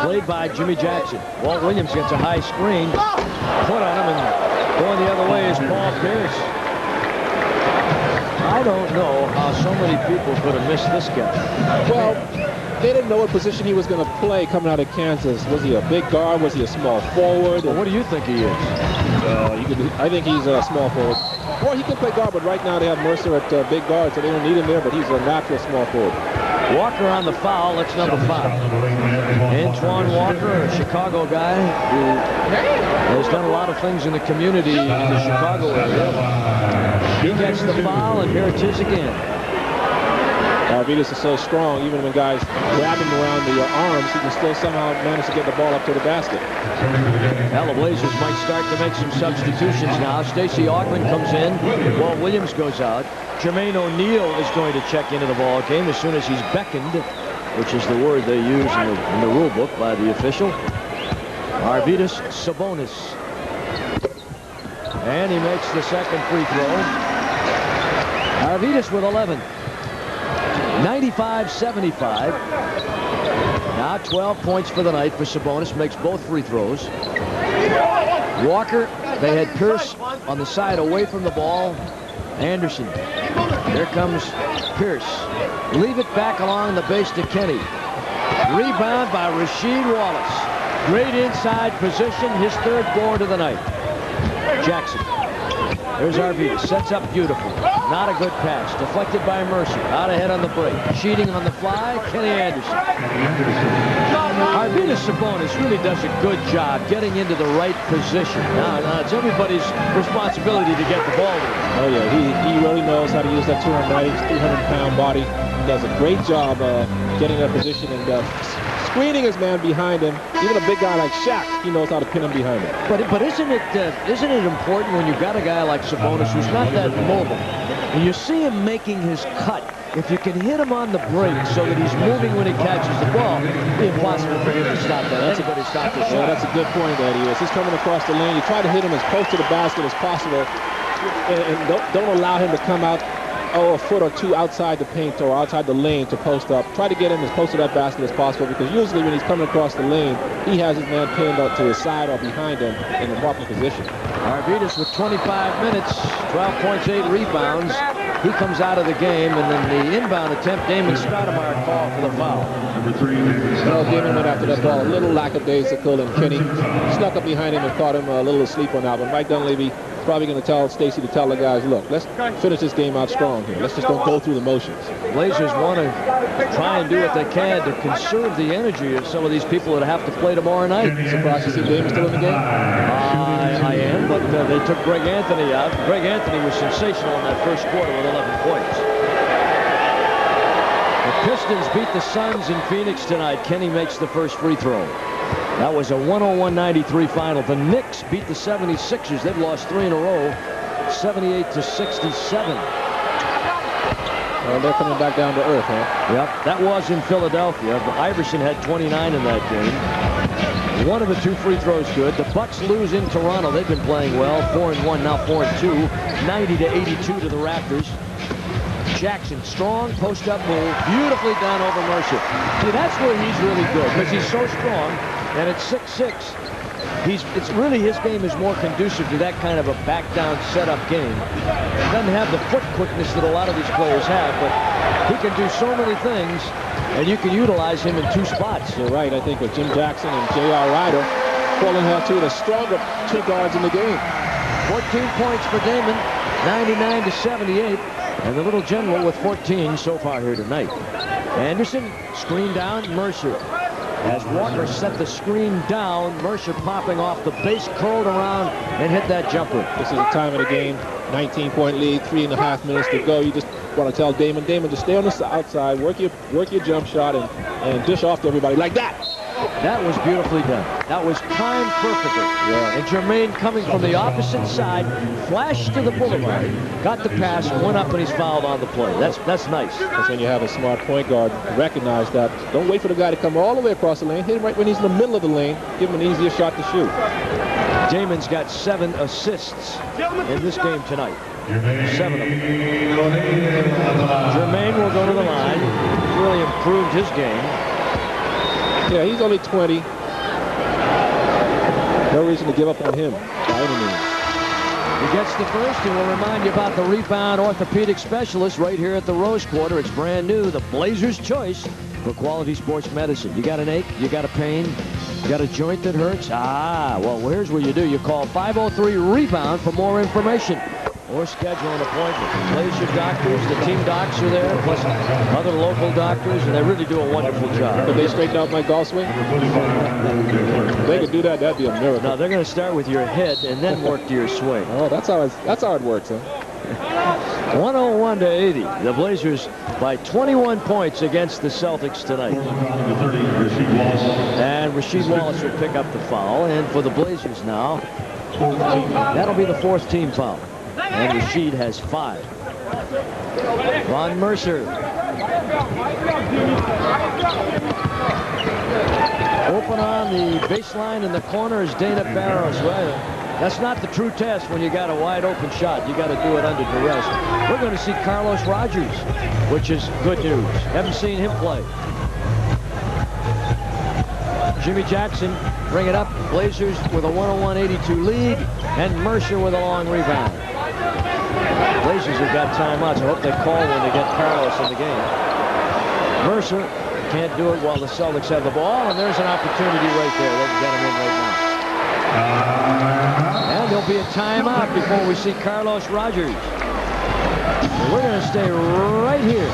Played by Jimmy Jackson. Walt Williams gets a high screen. Put on him, and going the other way is Paul Pierce. I don't know how so many people could have missed this guy. Well, they didn't know what position he was going to play coming out of Kansas. Was he a big guard? Was he a small forward? Well, what do you think he is? I think he's a small forward. Or he could play guard, but right now they have Mercer at big guard, so they don't need him there, but he's a natural small forward. Walker on the foul. That's number 5. Antoine Walker, a Chicago guy who has done a lot of things in the community in the Chicago area. He gets the foul, and here it is again. Arvidas is so strong, even when guys grab him around the arms, he can still somehow manage to get the ball up to the basket. Now the Blazers might start to make some substitutions now. Stacey Augmon comes in. Walt Williams goes out. Jermaine O'Neal is going to check into the ball game as soon as he's beckoned, which is the word they use in the rule book by the official. Arvydas Sabonis. And he makes the second free throw. Arvydas with 11. 95-75. Now 12 points for the night for Sabonis. Makes both free throws. Walker, they had Pierce on the side away from the ball. Anderson. Here comes Pierce. Leave it back along the base to Kenny. Rebound by Rasheed Wallace. Great inside position. His 3rd board of the night. Jackson. There's Arvydas. Sets up beautiful. Not a good pass. Deflected by Mercer. Out ahead on the break. Cheating on the fly. Kenny Anderson. Arvydas Sabonis really does a good job getting into the right position. Now it's everybody's responsibility to get the ball to him. Oh, yeah. He really knows how to use that 290, 300-pound body. He does a great job getting that position and screening his man behind him. Even a big guy like Shaq, he knows how to pin him behind him. But isn't it important when you've got a guy like Sabonis who's not that mobile, and you see him making his cut, if you can hit him on the break so that he's moving when he catches the ball, it'd be impossible for him to stop that. Anybody stop the shot. Yeah, that's a good point, Eddie. As he's coming across the lane, you try to hit him as close to the basket as possible, and don't allow him to come out a foot or two outside the paint or outside the lane to post up. Try to get him as close to that basket as possible, because usually when he's coming across the lane, he has his man pinned up to his side or behind him in the proper position. Arvydas with 25 minutes, 12 points, 8 rebounds. He comes out of the game, and then the inbound attempt, Damon Stoudemire called for the foul. Well, Damon went after that ball a little lackadaisical, and Kenny snuck up behind him and caught him a little asleep on that one. Mike Dunleavy probably going to tell Stacey to tell the guys, look, let's finish this game out strong here. Let's just don't go through the motions. Blazers want to try and do what they can to conserve the energy of some of these people that have to play tomorrow night. Surprised to see Damon still in the game? I am, but they took Greg Anthony out. Greg Anthony was sensational in that first quarter with 11 points. The Pistons beat the Suns in Phoenix tonight. Kenny makes the first free throw. That was a 101-93 final. The Knicks beat the 76ers. They've lost 3 in a row, 78-67. They're coming back down to earth, huh? Yep, that was in Philadelphia. Iverson had 29 in that game. One of the 2 free throws good. The Bucks lose in Toronto. They've been playing well. 4-1, now 4-2. 90-82 to the Raptors. Jackson, strong post-up move, beautifully done over Mercer. See, that's where he's really good, because he's so strong, and at 6'6", it's really, his game is more conducive to that kind of a back-down setup game. He doesn't have the foot quickness that a lot of these players have, but he can do so many things, and you can utilize him in 2 spots. You're right. I think with Jim Jackson and J.R. Ryder, Portland have 2 of the stronger 2 guards in the game. 14 points for Damon, 99-78. And the little general with 14 so far here tonight. Anderson, screen down, Mercer. As Walker set the screen down, Mercer popping off the base, curled around, and hit that jumper. This is the time of the game, 19-point lead, 3.5 minutes to go. You just want to tell Damon, just stay on the outside, work your jump shot, and dish off to everybody like that. That was beautifully done. That was timed perfectly. Yeah. And Jermaine, coming from the opposite side, flashed to the boulevard, got the pass, went up, and he's fouled on the play. That's nice. That's when you have a smart point guard. Recognize that. Don't wait for the guy to come all the way across the lane. Hit him right when he's in the middle of the lane. Give him an easier shot to shoot. Damon's got 7 assists in this game tonight. 7 of them. Jermaine will go to the line. He's really improved his game. Yeah, he's only 20. No reason to give up on him by any means. He gets the first, and we'll remind you about the Rebound Orthopedic Specialist right here at the Rose Quarter. It's brand new, the Blazers' choice for quality sports medicine. You got an ache, you got a pain, you got a joint that hurts? Well, here's what you do. You call 503-REBOUND for more information. or schedule an appointment. The Blazer doctors, the team docs are there, plus other local doctors, and they really do a wonderful job. Could they straighten out my golf swing? If they could do that, that'd be a miracle. No, they're going to start with your head and then work to your swing. Oh, that's how it works, huh? 101-80. The Blazers by 21 points against the Celtics tonight. And Rasheed Wallace will pick up the foul. And for the Blazers now, that'll be the 4th team foul. And Rasheed has 5. Von Mercer. Open on the baseline in the corner is Dana Barros. Well, that's not the true test when you got a wide open shot. You got to do it under duress. We're going to see Carlos Rogers, which is good news. Haven't seen him play. Jimmy Jackson bring it up. Blazers with a 101-82 lead, and Mercer with a long rebound. Blazers have got timeouts. I hope they call when they get Carlos in the game. Mercer can't do it while the Celtics have the ball, and there's an opportunity right there. They can get him in right now. And there'll be a timeout before we see Carlos Rogers. And we're going to stay right here.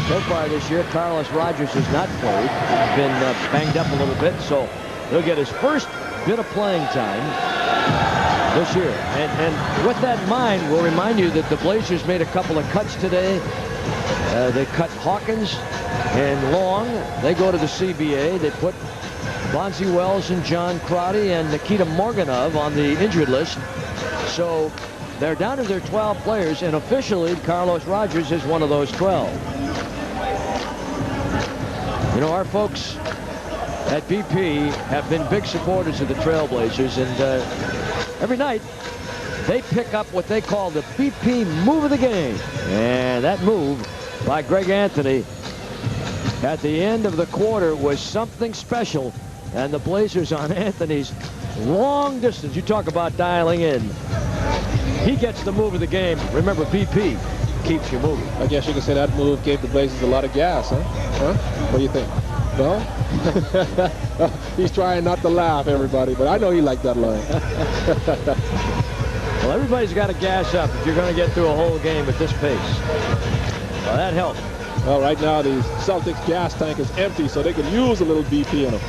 So far this year, Carlos Rogers has not played. He's been banged up a little bit, so he'll get his first bit of playing time this year. And with that in mind, we'll remind you that the Blazers made a couple of cuts today. They cut Hawkins and Long. They go to the CBA. They put Bonzi Wells and John Crotty and Nikita Morganov on the injured list. So they're down to their 12 players, and officially Carlos Rogers is one of those 12. You know, our folks at BP have been big supporters of the Trailblazers, and every night they pick up what they call the BP move of the game. And that move by Greg Anthony at the end of the quarter was something special. And the Blazers on Anthony's long distance. You talk about dialing in. He gets the move of the game. Remember, BP keeps you moving. I guess you could say that move gave the Blazers a lot of gas, huh? What do you think? No? He's trying not to laugh, everybody, but I know he liked that line. Well, everybody's got to gas up if you're going to get through a whole game at this pace. Well, that helped. Well, right now the Celtics gas tank is empty, so they could use a little BP in them.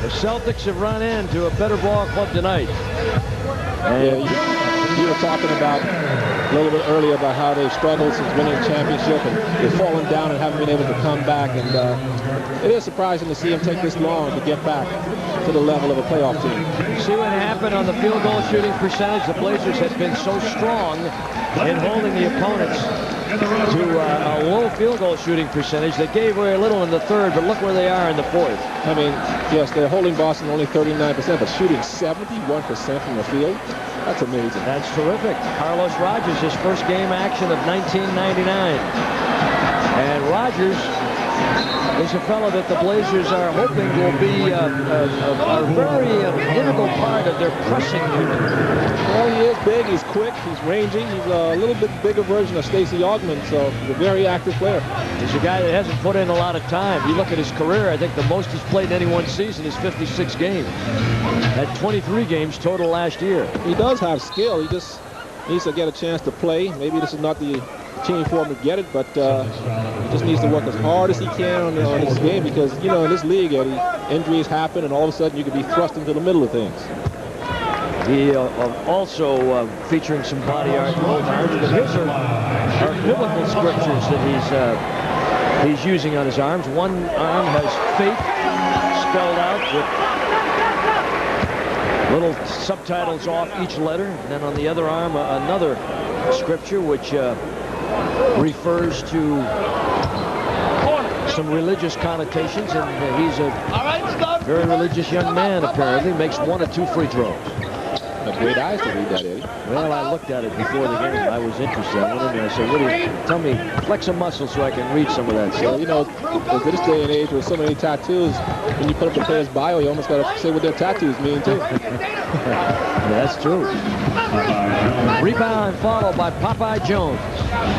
The Celtics have run into a better ball club tonight. And yeah, you were talking about a little bit earlier about how they've struggled since winning the championship, and they've fallen down and haven't been able to come back. And it is surprising to see them take this long to get back to the level of a playoff team. See what happened on the field goal shooting percentage? The Blazers had been so strong in holding the opponents to a low field goal shooting percentage. They gave away a little in the third, but look where they are in the 4th. I mean, yes, they're holding Boston only 39%, but shooting 71% from the field. That's amazing. That's terrific. Carlos Rogers, his first game action of 1999. And Rogers is a fellow that the Blazers are hoping will be a very integral part of their pressing unit. Well, he is big, he's quick, he's rangy, he's a little bit bigger version of Stacey Augmon, so he's a very active player. He's a guy that hasn't put in a lot of time. You look at his career, I think the most he's played in any one season is 56 games. Had 23 games total last year. He does have skill, he just needs to get a chance to play. Maybe this is not the team for him to get it, but he just needs to work as hard as he can on his game, because, you know, in this league, Eddie, injuries happen, and all of a sudden you could be thrust into the middle of things. He also featuring some body art and old arms, but his are biblical scriptures that he's using on his arms. One arm has faith spelled out with little subtitles off each letter, and then on the other arm another scripture which refers to some religious connotations, and he's a very religious young man, apparently. Makes 1 or 2 free throws. Great eyes to read that, Eddie. Well, I looked at it before the game. I was interested. I went in there and I said, Woody, tell me, flex a muscle so I can read some of that stuff. Well, you know, in this day and age with so many tattoos, when you put up the player's bio, you almost got to say what their tattoos mean, too. That's true. Rebound followed by Popeye Jones.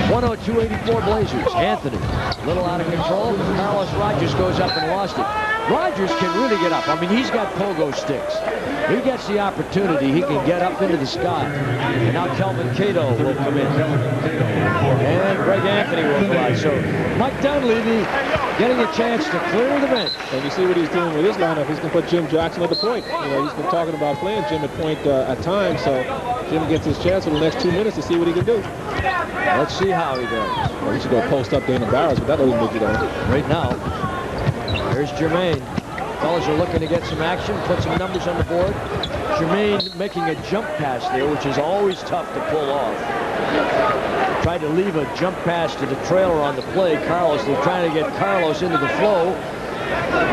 102-84 Blazers. Anthony, a little out of control. Carlos Rogers goes up and lost it. Rogers can really get up. I mean, he's got pogo sticks. He gets the opportunity. He can get up into the sky. And now Kelvin Cato will come in. And Greg Anthony will go out. So Mike Dunleavy getting a chance to clear the bench. And you see what he's doing with his lineup. He's going to put Jim Jackson at the point. You know, he's been talking about playing Jim at point at times. So Jim gets his chance for the next 2 minutes to see what he can do. Let's see how he does. Well, he should go post up Dana Barros with that little midget on. Right now, here's Jermaine. Fellas are looking to get some action, put some numbers on the board. Jermaine making a jump pass there, which is always tough to pull off. Tried to leave a jump pass to the trailer on the play. Carlos, they're trying to get Carlos into the flow.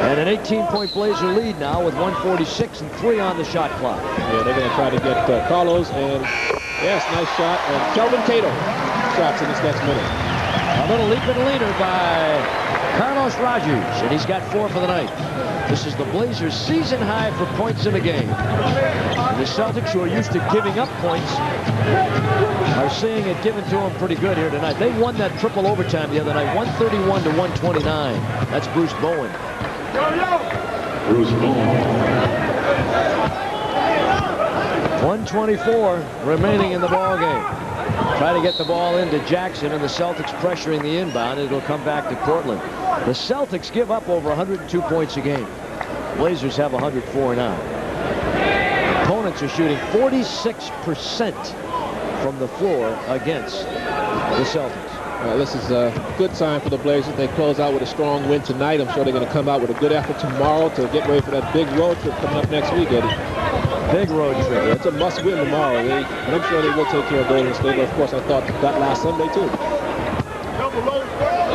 And an 18-point Blazer lead now with 1:46 and 3 on the shot clock. Yeah, they're going to try to get Carlos, and yes, nice shot. And Kelvin Cato shots in this next minute. A little leap and leaner by Carlos Rogers, and he's got 4 for the night. This is the Blazers' season high for points in a game. And the Celtics, who are used to giving up points, are seeing it given to them pretty good here tonight. They won that triple overtime the other night, 131 to 129. That's Bruce Bowen. Bruce Bowen. 124 remaining in the ball game. Try to get the ball into Jackson, and the Celtics pressuring the inbound. It'll come back to Portland. The Celtics give up over 102 points a game. Blazers have 104 now. Opponents are shooting 46% from the floor against the Celtics. This is a good sign for the Blazers. They close out with a strong win tonight. I'm sure they're going to come out with a good effort tomorrow to get ready for that big road trip coming up next week, Eddie. Big road trip. It's a must-win tomorrow. And I'm sure they will take care of Golden State. But of course, I thought that last Sunday, too.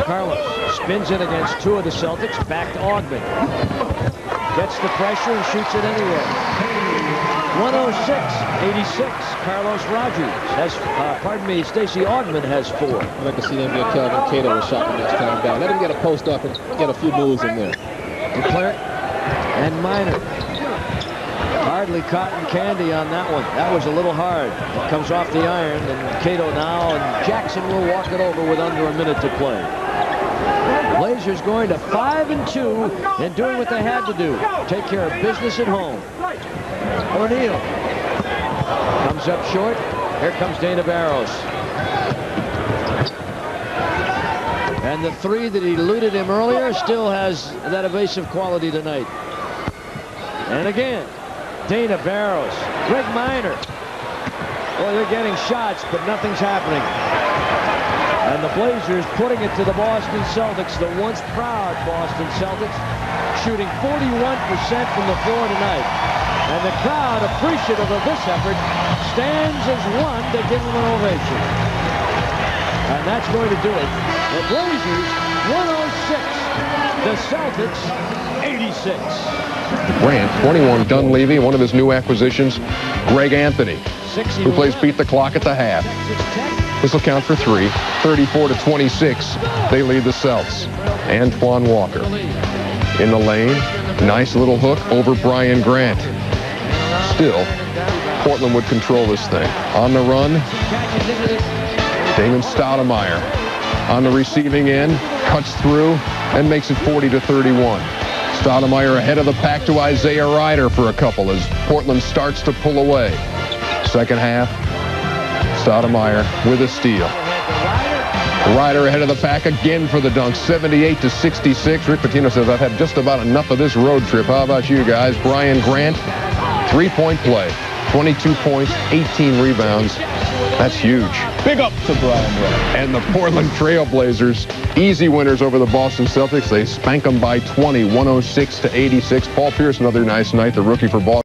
Carlos spins in against 2 of the Celtics. Back to Ogden. Gets the pressure and shoots it anyway. 106-86. Carlos Rogers has, Stacey Augmon has 4. I'd like to see them get Kelvin Cato a shot the next time down. Let him get a post up and get a few moves in there. Declare and Minor. Hardly cotton candy on that one. That was a little hard. It comes off the iron, and Cato now, and Jackson will walk it over with under a minute to play. Blazers going to 5-2 and doing what they had to do. Take care of business at home. O'Neal comes up short. Here comes Dana Barros. And the 3 that eluded him earlier still has that evasive quality tonight. And again, Dana Barros, Greg Minor. Well, they're getting shots, but nothing's happening. And the Blazers putting it to the Boston Celtics, the once proud Boston Celtics, shooting 41% from the floor tonight. And the crowd, appreciative of this effort, stands as one to give them an ovation. And that's going to do it. The Blazers, 106. The Celtics, 86. Grant, 21, Dunleavy, one of his new acquisitions, Greg Anthony, who plays beat the clock at the half. This will count for 3, 34-26. They lead the Celts. Antoine Walker in the lane. Nice little hook over Brian Grant. Still, Portland would control this thing. On the run, Damon Stoudemire on the receiving end, cuts through and makes it 40-31. Stoudemire ahead of the pack to Isaiah Ryder for a couple as Portland starts to pull away. Second half, Stoudemire with a steal. Ryder ahead of the pack again for the dunk, 78-66. Rick Pitino says, I've had just about enough of this road trip. How about you guys? Brian Grant, 3-point play, 22 points, 18 rebounds. That's huge. Big up to Brian Grant. And the Portland Trail Blazers, easy winners over the Boston Celtics. They spank them by 20, 106-86. Paul Pierce, another nice night, the rookie for Boston.